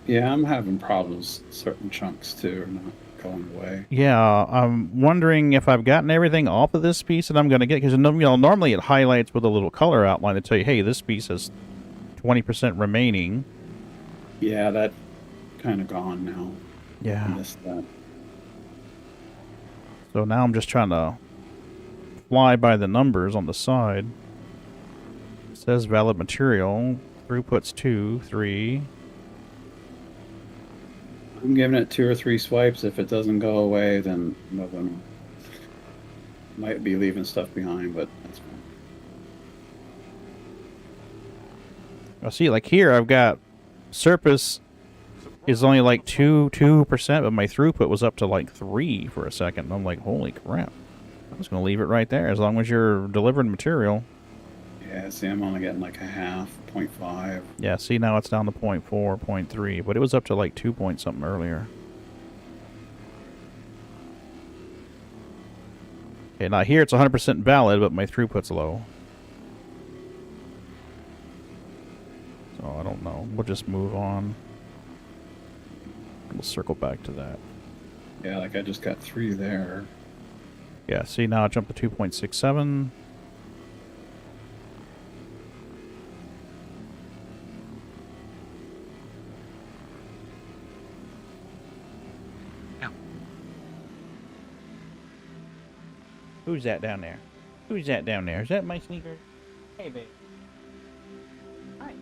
Yeah, I'm having problems. Certain chunks too are not going away. Yeah, I'm wondering if I've gotten everything off of this piece that I'm going to get, because normally it highlights with a little color outline to tell you, hey, this piece has 20% remaining. Yeah, that kind of gone now. Yeah. I missed that. So now I'm just trying to fly by the numbers on the side. It says valid material. Throughput's 2, 3. I'm giving it 2 or 3 swipes. If it doesn't go away, then nothing. Might be leaving stuff behind, but that's fine. I see, like here, I've got surface is only like 2%, but my throughput was up to like 3 for a second. And I'm like, holy crap. I'm just going to leave it right there as long as you're delivering material. Yeah, see, I'm only getting like a half, 0.5. Yeah, see, now it's down to 0.4, 0.3, but it was up to like 2 point something earlier. Okay, now here it's 100% valid, but my throughput's low. So I don't know. We'll just move on. We'll circle back to that. Yeah, like I just got 3 there. Yeah, see, now I jumped to 2.67. Who's that down there? Who's that down there? Is that my sneaker? Hey, babe. Hi.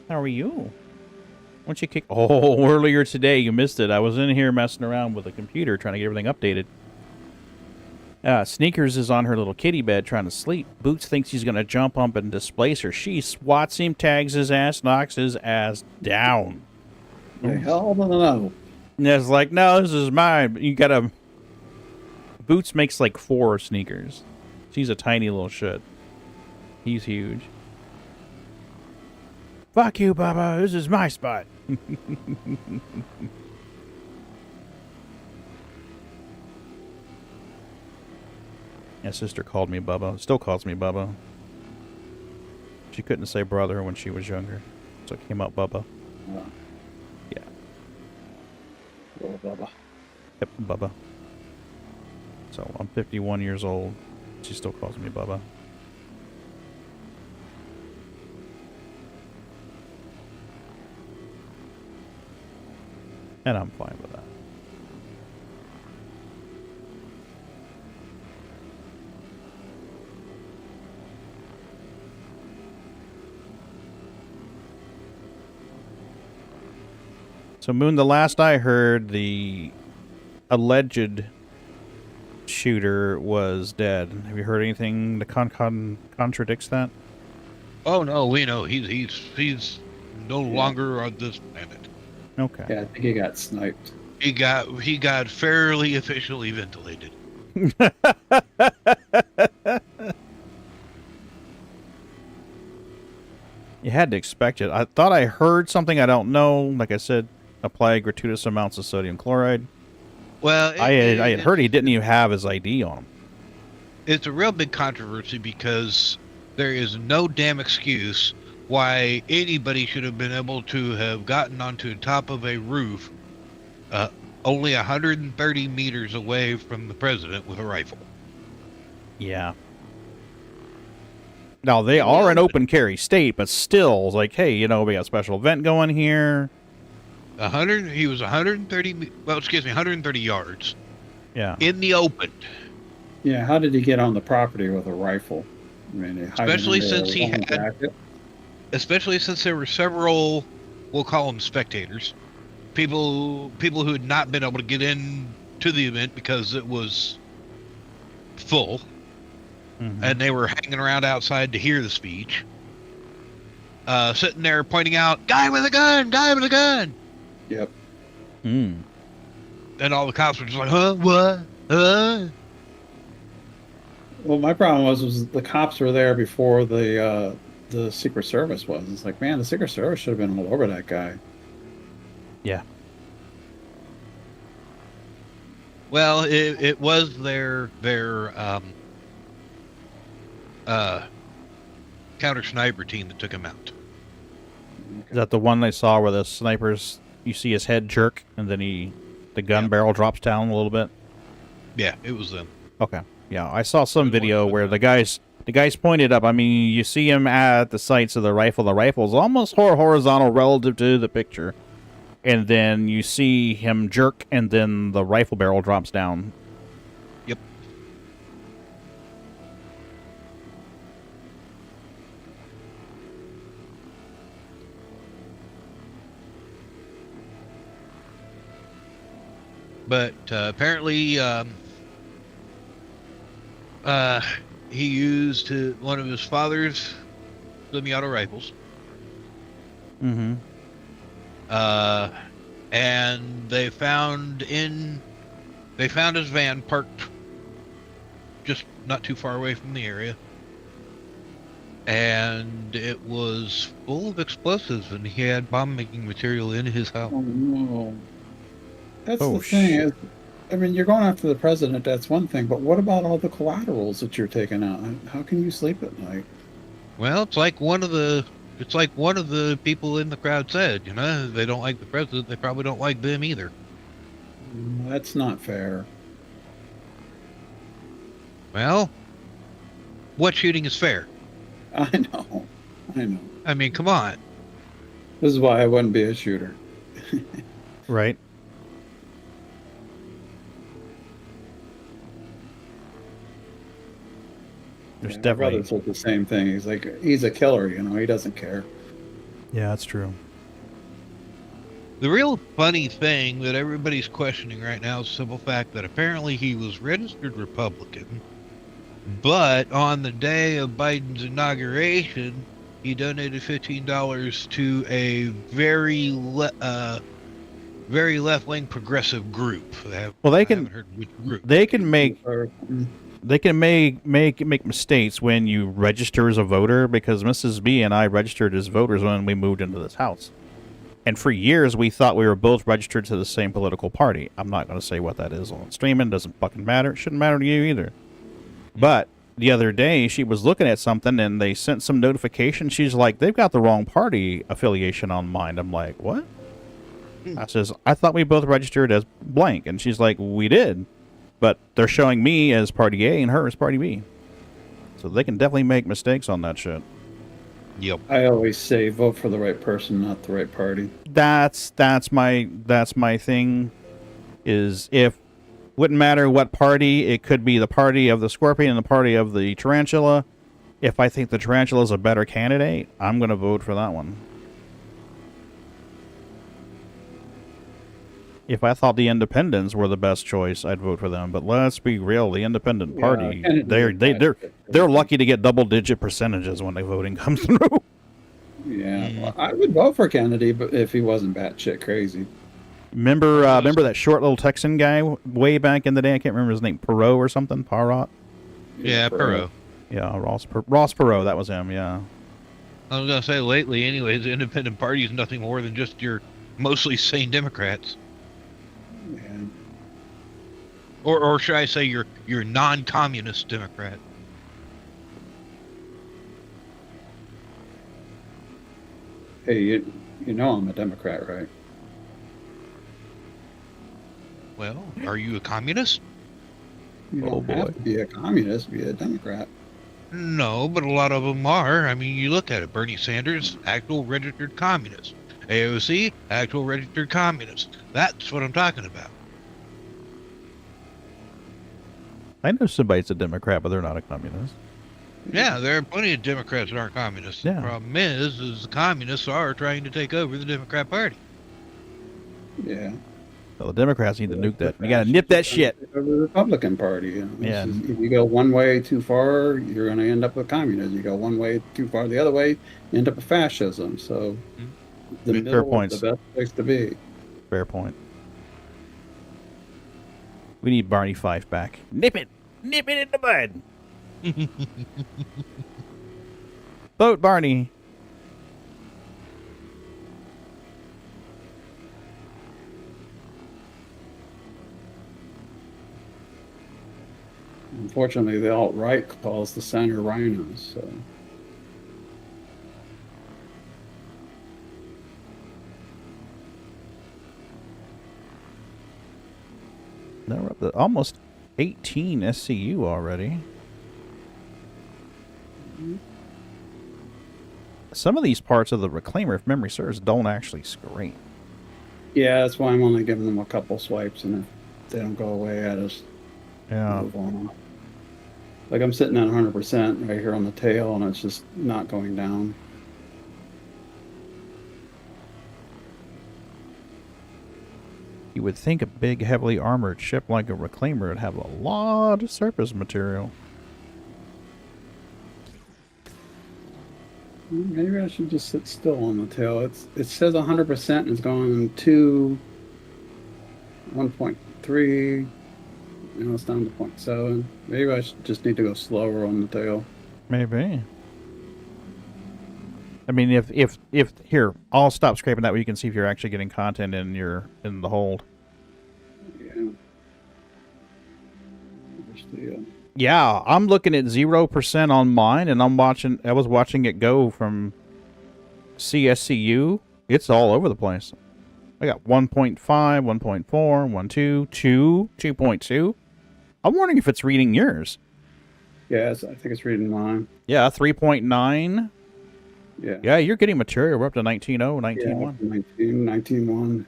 How are you? Why don't you kick... Oh, earlier today, you missed it. I was in here messing around with the computer trying to get everything updated. Sneakers is on her little kitty bed trying to sleep. Boots thinks he's going to jump up and displace her. She swats him, tags his ass, knocks his ass down. The hell no. And it's like, no, this is mine. You got to... Boots makes like 4 sneakers. She's a tiny little shit. He's huge. Fuck you, Bubba. This is my spot. My sister called me Bubba. Still calls me Bubba. She couldn't say brother when she was younger. So it came out Bubba. Yeah. Little Bubba. Yep, Bubba. So I'm 51 years old. She still calls me Bubba. And I'm fine with that. So Moon, the last I heard, the alleged shooter was dead. Have you heard anything that contradicts that? Oh no, we know he's no longer on this planet. Okay. Yeah, I think he got sniped. He got fairly efficiently ventilated. You had to expect it. I thought I heard something. I don't know. Like I said, apply gratuitous amounts of sodium chloride. Well, I had heard he didn't even have his ID on him. It's a real big controversy because there is no damn excuse why anybody should have been able to have gotten onto the top of a roof only 130 meters away from the president with a rifle. Yeah. Now, they are an open carry state, but still, it's like, hey, you know, we got a special event going here. He was 130 yards. Yeah. In the open. Yeah, how did he get on the property with a rifle? I mean, especially since there were several, we'll call them spectators, people who had not been able to get in to the event because it was full, and they were hanging around outside to hear the speech, sitting there pointing out, guy with a gun. Yep. And all the cops were just like, huh, what, huh? Well, my problem was the cops were there before the Secret Service was. It's like, man, the Secret Service should have been all over that guy. Yeah. Well, it was their counter sniper team that took him out. Is that the one they saw where the snipers, you see his head jerk, and then the gun barrel drops down a little bit? Yeah, it was them. Okay. Yeah, I saw some video where the guys pointed up. I mean, you see him at the sights of the rifle. The rifle's almost horizontal relative to the picture. And then you see him jerk, and then the rifle barrel drops down. Yep. But apparently, he used one of his father's semi-auto rifles. Mm-hmm. And they found his van parked just not too far away from the area. And it was full of explosives, and he had bomb-making material in his house. Oh, no. That's the thing. Is, I mean, you're going after the president, that's one thing, but what about all the collaterals that you're taking out? How can you sleep at night? Well, it's like one of the people in the crowd said, you know, they don't like the president, they probably don't like them either. That's not fair. Well, what shooting is fair? I know. I mean, come on. This is why I wouldn't be a shooter. Right. There's definitely... My brother said the same thing. He's like, he's a killer, you know, he doesn't care. Yeah, that's true. The real funny thing that everybody's questioning right now is the simple fact that apparently he was registered Republican, but on the day of Biden's inauguration, he donated $15 to a very left-wing progressive group. They can make mistakes when you register as a voter, because Mrs. B and I registered as voters when we moved into this house. And for years, we thought we were both registered to the same political party. I'm not going to say what that is on streaming. Doesn't fucking matter. It shouldn't matter to you either. But the other day, she was looking at something, and they sent some notification. She's like, they've got the wrong party affiliation on mine. I'm like, what? I says, I thought we both registered as blank. And she's like, we did. But they're showing me as Party A and her as Party B. So they can definitely make mistakes on that shit. Yep. I always say vote for the right person, not the right party. That's my thing. Is if wouldn't matter what party, it could be the party of the scorpion and the party of the tarantula. If I think the tarantula is a better candidate, I'm going to vote for that one. If I thought the independents were the best choice, I'd vote for them. But let's be real, the independent party, they're lucky to get double-digit percentages when the voting comes through. Yeah, well, I would vote for Kennedy, but if he wasn't batshit crazy. Remember that short little Texan guy way back in the day? I can't remember his name, Perot or something. Parrot. Yeah, Perot. Yeah, Ross Perot. That was him. Yeah. I was gonna say lately, anyways, the independent party is nothing more than just your mostly sane Democrats. Yeah. Or should I say your non-communist Democrat? Hey, you know I'm a Democrat, right? Well, are you a communist? You don't have to be a communist, be a Democrat. No, but a lot of them are. I mean, you look at it. Bernie Sanders, actual registered communist. AOC, actual registered communist. That's what I'm talking about. I know somebody's a Democrat, but they're not a communist. Yeah, there are plenty of Democrats that aren't communists. Yeah. The problem is the communists are trying to take over the Democrat Party. Yeah. Well, the Democrats need to nuke that. You got to nip that shit. The Republican Party. You know, Yeah. If you go one way too far, you're going to end up with communism. You go one way too far the other way, you end up with fascism. So the middle is the best place to be. Fair point. We need Barney Fife back. Nip it in the bud. Vote Barney. unfortunately, the alt-right calls the center rhinos, so... Now we're up to almost 18 SCU already. Some of these parts of the Reclaimer, if memory serves, don't actually scrape. Yeah, that's why I'm only giving them a couple swipes, and if they don't go away, I just move on. Like, I'm sitting at 100% right here on the tail, and it's just not going down. You would think a big, heavily armored ship like a Reclaimer would have a lot of surface material. Maybe I should just sit still on the tail. It says 100% and it's going to 1.3. It's down to 0.7. Maybe I should just need to go slower on the tail. Maybe. I mean, if here, I'll stop scraping that way you can see if you're actually getting content in the hold. Yeah. Yeah, I'm looking at 0% on mine, and I was watching it go from CSCU. It's all over the place. I got 1.5, 1.4, 1.2, 2, 2.2. I'm wondering if it's reading yours. Yeah, I think it's reading mine. Yeah, 3.9. Yeah. Yeah, you're getting material. We're up to 19.0, 19.1. Yeah, 19.1.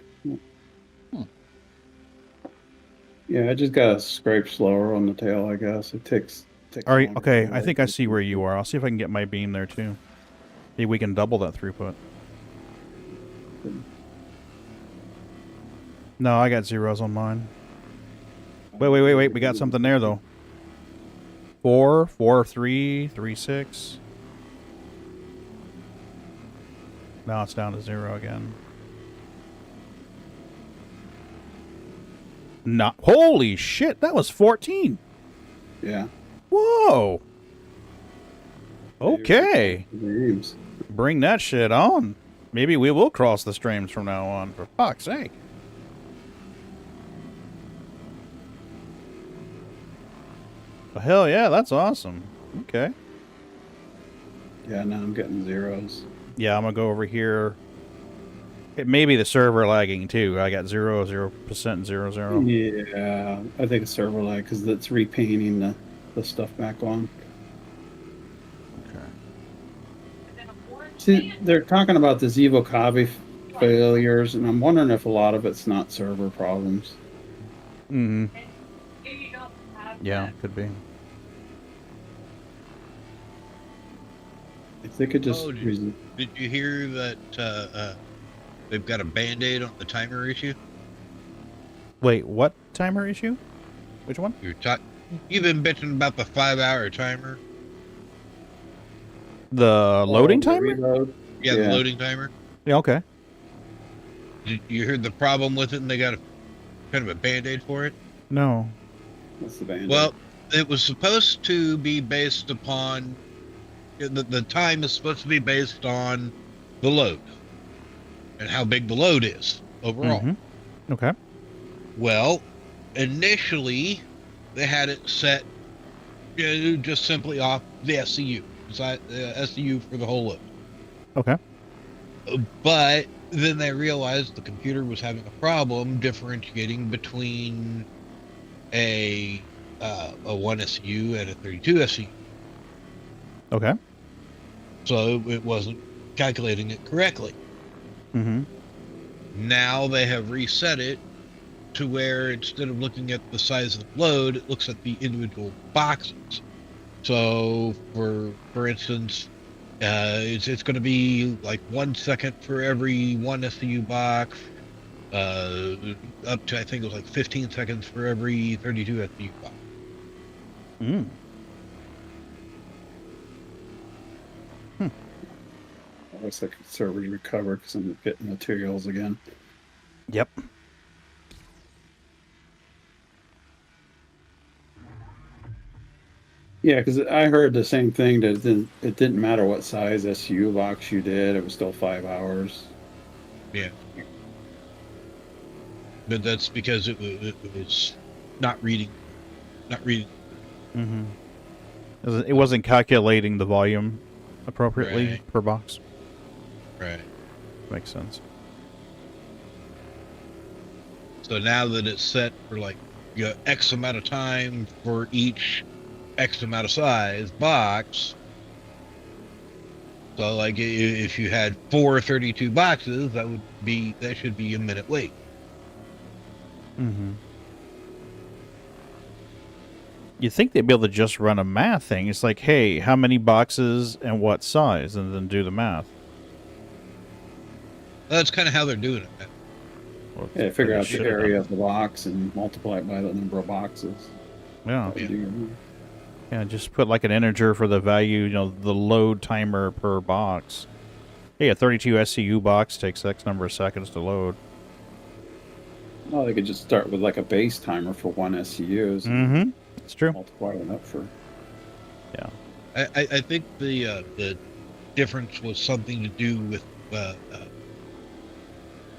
Yeah, I just gotta scrape slower on the tail, I guess. It takes all right, okay, I think I see where you are. I'll see if I can get my beam there, too. Maybe we can double that throughput. No, I got zeros on mine. Wait. We got something there, though. 4, 4, 3, 3, 6. Now it's down to 0 again. Not holy shit! That was 14. Yeah. Whoa. Okay. Bring that shit on. Maybe we will cross the streams from now on. For fuck's sake. Well, hell yeah, that's awesome. Okay. Yeah, now I'm getting zeros. Yeah, I'm gonna go over here. It may be the server lagging too. I got 0, 0%, 0, 0. Yeah, I think it's server lag because it's repainting the stuff back on. Okay. See, they're talking about the Evo Cavi failures, and I'm wondering if a lot of it's not server problems. Mm-hmm. Yeah, could be. If they could just... Did you hear that they've got a Band-Aid on the timer issue? Wait, what timer issue? Which one? You've been bitching about the 5-hour timer. The loading timer? Yeah, the loading timer. Yeah, okay. Did you hear the problem with it and they got kind of a Band-Aid for it? No. What's the Band-Aid? Well, it was supposed to be based upon... The time is supposed to be based on the load and how big the load is overall. Mm-hmm. Okay. Well, initially they had it set just simply off the SCU, SCU for the whole load. Okay. But then they realized the computer was having a problem differentiating between a 1 SCU and a 32 SCU. Okay. So it wasn't calculating it correctly. Mm-hmm. Now they have reset it to where instead of looking at the size of the load, it looks at the individual boxes. So for instance, it's going to be like 1 second for every 1 SCU box, up to I think it was like 15 seconds for every 32 SCU box. Mm. Looks like the server's recovered because I'm getting materials again. Yep. Yeah, because I heard the same thing that it didn't matter what size SU box you did, it was still 5 hours. Yeah. But that's because it was not reading Mm-hmm. It wasn't calculating the volume appropriately Right. per box. Right. Makes sense. So now that it's set for like X amount of time for each X amount of size box. So like if you had 432 boxes, that should be a minute wait. Mm-hmm. You'd think they'd be able to just run a math thing. It's like, hey, how many boxes and what size, and then do the math. That's kind of how they're doing it. Well, Yeah, figure they out the should've area done. of the box and multiply it by the number of boxes. Yeah. Yeah. Yeah, just put like an integer for the value, you know, the load timer per box. Hey, a 32 SCU box takes X number of seconds to load. Well, they could just start with like a base timer for one SCUs. Mm-hmm. It's true. Multiply it up for. Yeah. I think the difference was something to do with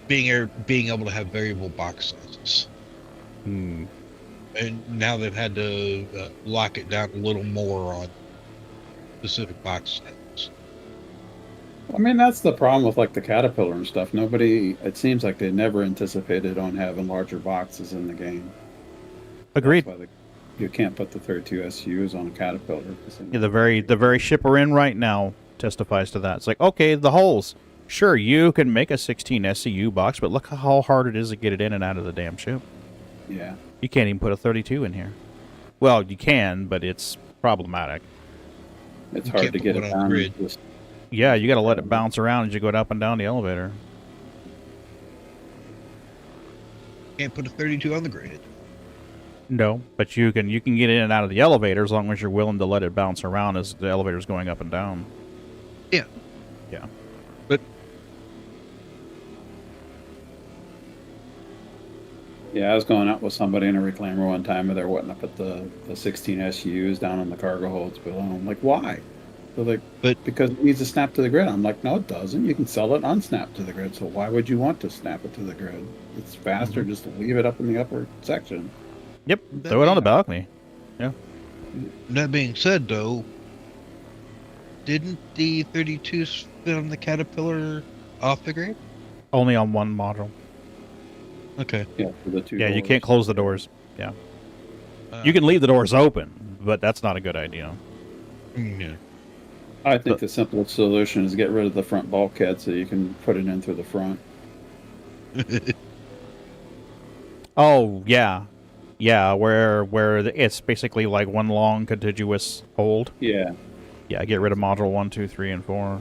being able to have variable box sizes. Hmm. And now they've had to lock it down a little more on specific box sizes. I mean, that's the problem with like the Caterpillar and stuff. It seems like they never anticipated on having larger boxes in the game. Agreed. That's why you can't put the 32 SCUs on a Caterpillar. Yeah, the very ship we're in right now testifies to that. It's like, okay, the holes. Sure, you can make a 16 SCU box, but look how hard it is to get it in and out of the damn ship. Yeah. You can't even put a 32 in here. Well, you can, but it's problematic. It's You hard can't to put get one it on down. grid. Just- Yeah, you got to let it bounce around as you go up and down the elevator. Can't put a 32 on the grid. No, but you can get in and out of the elevator as long as you're willing to let it bounce around as the elevator's going up and down. Yeah. Yeah. But Yeah, I was going out with somebody in a reclaimer one time, and they're wanting to put the 16 SUs down in the cargo holds below. I'm like, why? They're like, But- because it needs to snap to the grid. I'm like, no, it doesn't. You can sell it unsnapped to the grid. So why would you want to snap it to the grid? It's faster just to leave it up in the upper section. Yep. Throw it on the balcony. that being said, though, didn't the 32s fit on the Caterpillar off the grid? Only on one module. Okay. Yeah, for the two. Yeah, you doors. can't close the doors. Yeah. You can leave the doors open, but that's not a good idea. Yeah. I think the simplest solution is get rid of the front bulkhead so you can put it in through the front. Oh, yeah. Yeah, where it's basically like one long contiguous hold. Yeah. Yeah, get rid of module 1, 2, 3, and 4.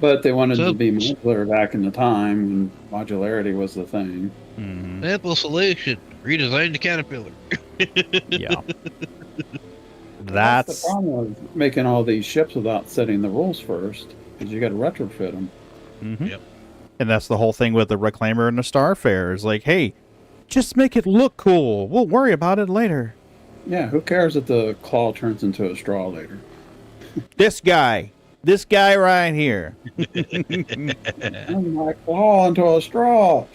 But they wanted So- to be modular back in the time when modularity was the thing. Mm-hmm. Simple solution. Redesign the Caterpillar. Yeah. That's the problem with making all these ships without setting the rules first, because you got to retrofit them. Mm-hmm. Yep. And that's the whole thing with the Reclaimer and the Starfarer. Is like, hey, just make it look cool. We'll worry about it later. Yeah, who cares if the claw turns into a straw later? This guy right here. Turn my claw into a straw.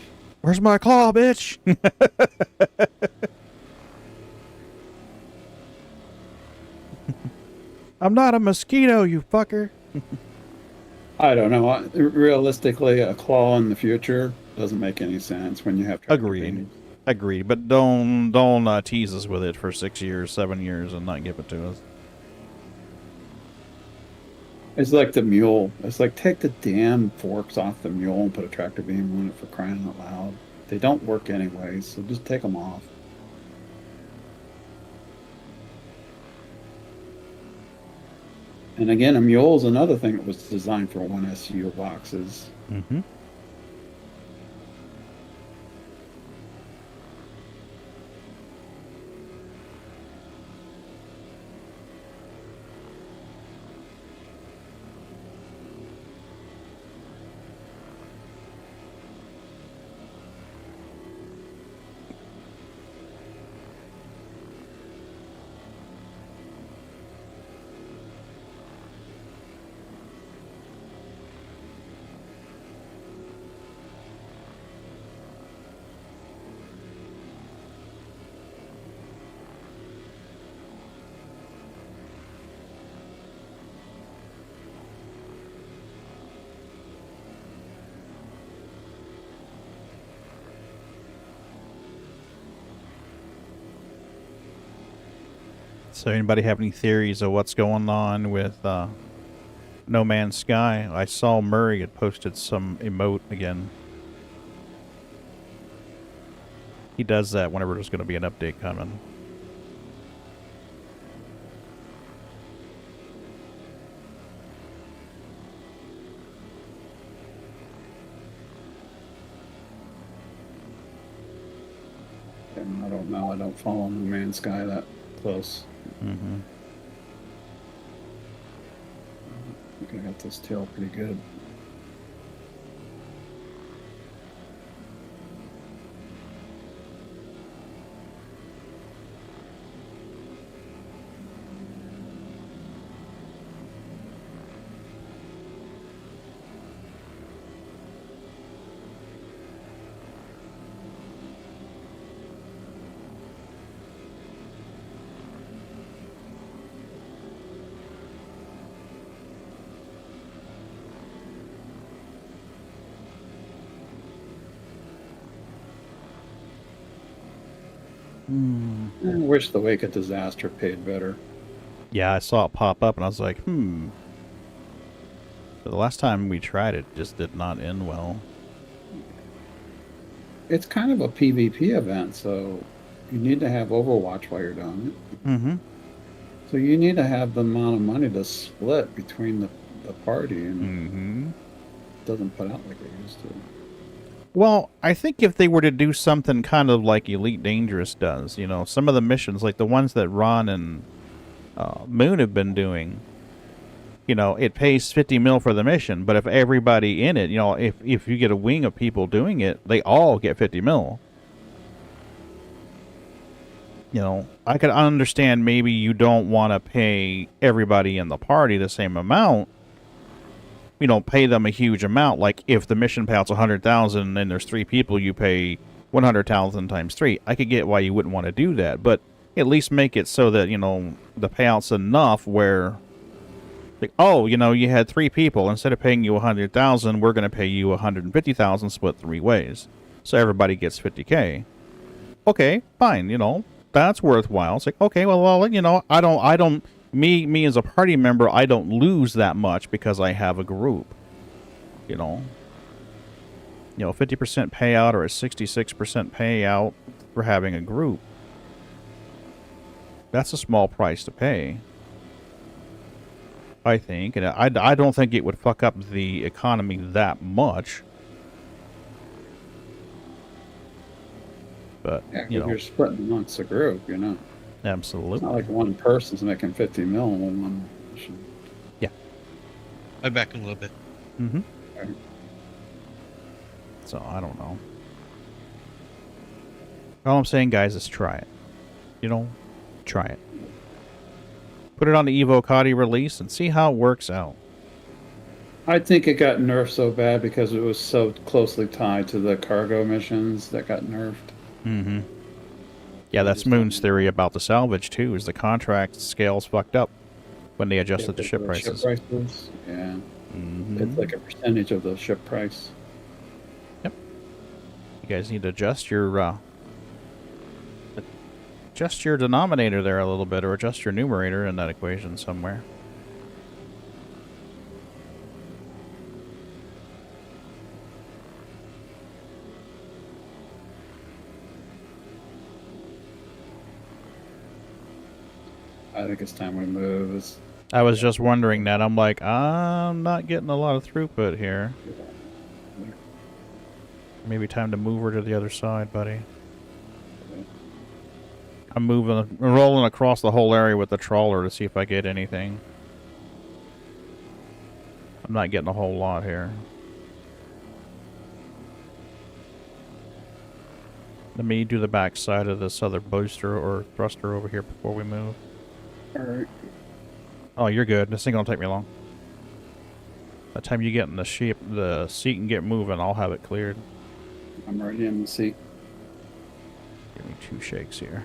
Where's my claw, bitch? I'm not a mosquito, you fucker. I don't know. Realistically, a claw in the future doesn't make any sense when you have tractor Agreed. beams. Agreed, but don't tease us with it for 6 years, 7 years, and not give it to us. It's like the mule. It's like take the damn forks off the mule and put a tractor beam on it, for crying out loud. They don't work anyway, so just take them off. And again, a mule is another thing that was designed for one SU boxes. Mm-hmm. So anybody have any theories of what's going on with No Man's Sky? I saw Murray had posted some emote again. He does that whenever there's going to be an update coming. And I don't know. I don't follow No Man's Sky that close. Mm-hmm. I think I got this tail pretty good. I wish the Wake of Disaster paid better. Yeah, I saw it pop up and I was like, But the last time we tried it just did not end well. It's kind of a PvP event, so you need to have Overwatch while you're doing it. Mm-hmm. So you need to have the amount of money to split between the party, and it doesn't put out like it used to. Well, I think if they were to do something kind of like Elite Dangerous does, you know, some of the missions, like the ones that Ron and Moon have been doing, you know, it pays 50 mil for the mission, but if everybody in it, you know, if you get a wing of people doing it, they all get 50 mil. You know, I could understand maybe you don't want to pay everybody in the party the same amount. You know, pay them a huge amount. Like if the mission payout's 100,000 and there's 3 people, you pay 100,000 times 3. I could get why you wouldn't want to do that, but at least make it so that, you know, the payout's enough where, like, oh, you know, you had 3 people. Instead of paying you 100,000, we're going to pay you 150,000 split 3 ways, so everybody gets 50K. Okay, fine. You know, that's worthwhile. It's like, okay, well, you know, I don't. Me as a party member, I don't lose that much because I have a group. You know, 50% payout or a 66% payout for having a group. That's a small price to pay, I think, and I don't think it would fuck up the economy that much. But Yeah, you know, you're splitting amongst the group, you know. absolutely. It's not like one person's making 50 mil in one mission. Yeah. I'm back in a little bit. Mm-hmm. Right. So I don't know. All I'm saying, guys, is try it. You know, try it. Put it on the Evo Cadi release and see how it works out. I think it got nerfed so bad because it was so closely tied to the cargo missions that got nerfed. Mm-hmm. Yeah, that's Moon's theory about the salvage, too, is the contract scale's fucked up when they adjusted the ship prices. Ship prices, yeah. It's like a percentage of the ship price. Yep. You guys need to adjust your denominator there a little bit, or adjust your numerator in that equation somewhere. I think it's time we move. I was just wondering that. I'm like, I'm not getting a lot of throughput here. Maybe time to move her to the other side, buddy. I'm rolling across the whole area with the trawler to see if I get anything. I'm not getting a whole lot here. Let me do the back side of this other booster or thruster over here before we move. Alright. Oh, you're good. This ain't gonna take me long. By the time you get in the seat and get moving, I'll have it cleared. I'm already in the seat. Give me 2 shakes here.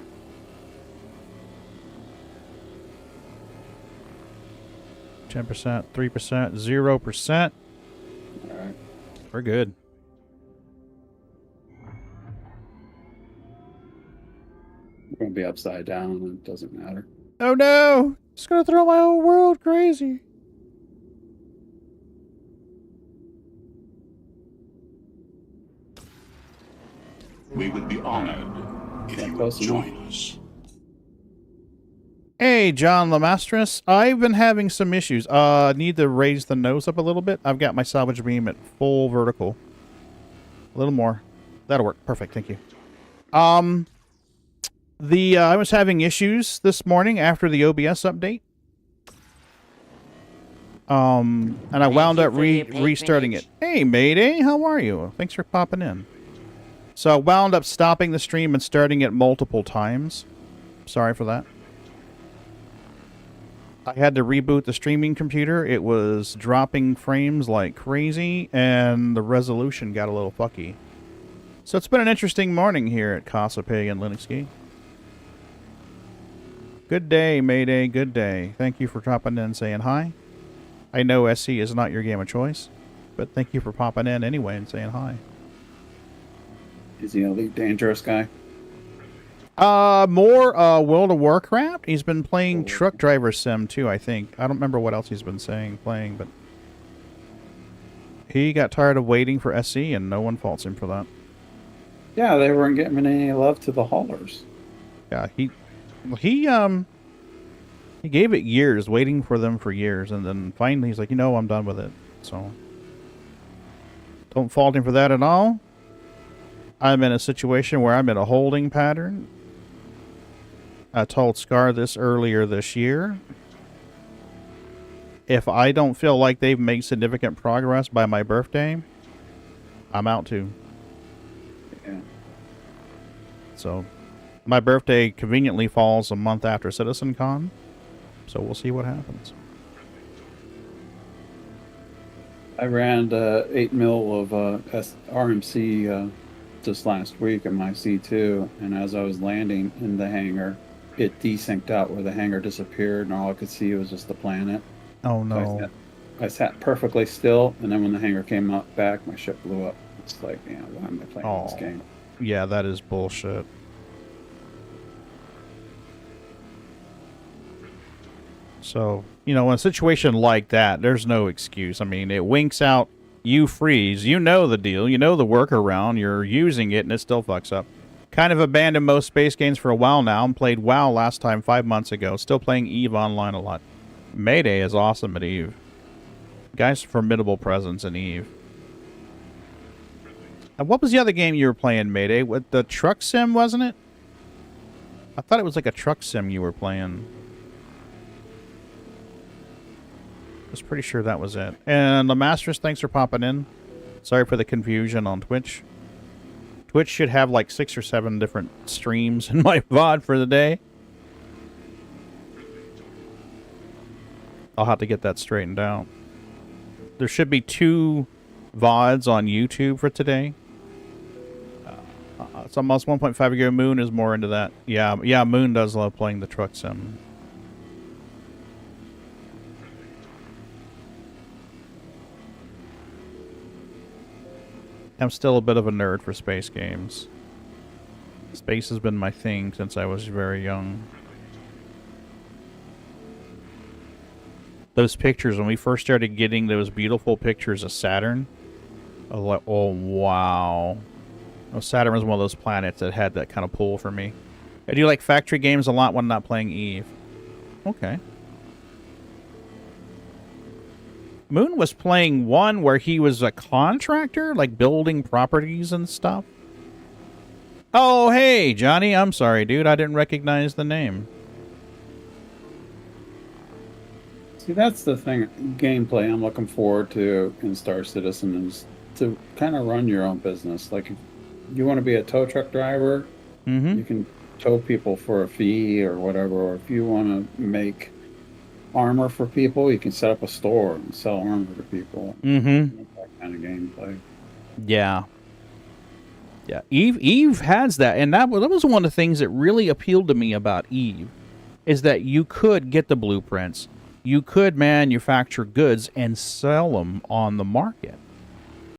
10%, 3%, 0%. Alright. We're good. We're going to be upside down, and it doesn't matter. Oh no! It's gonna throw my whole world crazy. We would be honored if you would join us. Hey, John Lemastris. I've been having some issues. Need to raise the nose up a little bit. I've got my salvage beam at full vertical. A little more. That'll work. Perfect. Thank you. I was having issues this morning after the OBS update. And I wound up restarting it. Hey, Mayday. How are you? Thanks for popping in. So I wound up stopping the stream and starting it multiple times. Sorry for that. I had to reboot the streaming computer. It was dropping frames like crazy, and the resolution got a little fucky. So it's been an interesting morning here at Casa Pig and Linuxkey. Good day, Mayday. Good day. Thank you for dropping in and saying hi. I know SC is not your game of choice, but thank you for popping in anyway and saying hi. Is he a Elite Dangerous guy? More World of Warcraft. He's been playing Truck Driver Sim too, I think. I don't remember what else he's been playing, but he got tired of waiting for SC, and no one faults him for that. Yeah, they weren't giving any love to the haulers. Yeah, he gave it years, waiting for them for years, and then finally he's like, I'm done with it. So don't fault him for that at all. I'm in a situation where I'm in a holding pattern. I told Scar this earlier this year. If I don't feel like they've made significant progress by my birthday, I'm out too. Yeah. So, my birthday conveniently falls a month after CitizenCon, so we'll see what happens. I ran 8 mil of RMC just last week in my C2, and as I was landing in the hangar, it desynced out where the hangar disappeared, and all I could see was just the planet. Oh no. So I sat perfectly still, and then when the hangar came up back, my ship blew up. It's like, why am I playing this game? Yeah, that is bullshit. So, in a situation like that, there's no excuse. I mean, it winks out, you freeze, you know the deal, you know the workaround, you're using it, and it still fucks up. Kind of abandoned most space games for a while now, and played WoW last time 5 months ago. Still playing EVE online a lot. Mayday is awesome at EVE. Guy's formidable presence in EVE. And what was the other game you were playing, Mayday? With the truck sim, wasn't it? I thought it was like a truck sim you were playing. I was pretty sure that was it. And Lemastris, thanks for popping in. Sorry for the confusion on Twitch. Twitch should have like 6 or 7 different streams in my VOD for the day. I'll have to get that straightened out. There should be 2 VODs on YouTube for today. It's almost 1.5 ago. Moon is more into that. Yeah, Moon does love playing the truck sim. I'm still a bit of a nerd for space games. Space has been my thing since I was very young. Those pictures, when we first started getting those beautiful pictures of Saturn, I was like, oh, wow. Oh, Saturn was one of those planets that had that kind of pull for me. I do like factory games a lot when not playing EVE. Okay. Moon was playing one where he was a contractor, like building properties and stuff. Oh, hey, Johnny. I'm sorry, dude. I didn't recognize the name. See, that's the thing, gameplay I'm looking forward to in Star Citizen is to kind of run your own business. Like, if you want to be a tow truck driver, you can tow people for a fee or whatever. Or if you want to make armor for people, you can set up a store and sell armor to people. That kind of gameplay. Yeah. Yeah, Eve has that, and that was one of the things that really appealed to me about Eve, is that you could get the blueprints, you could manufacture goods and sell them on the market.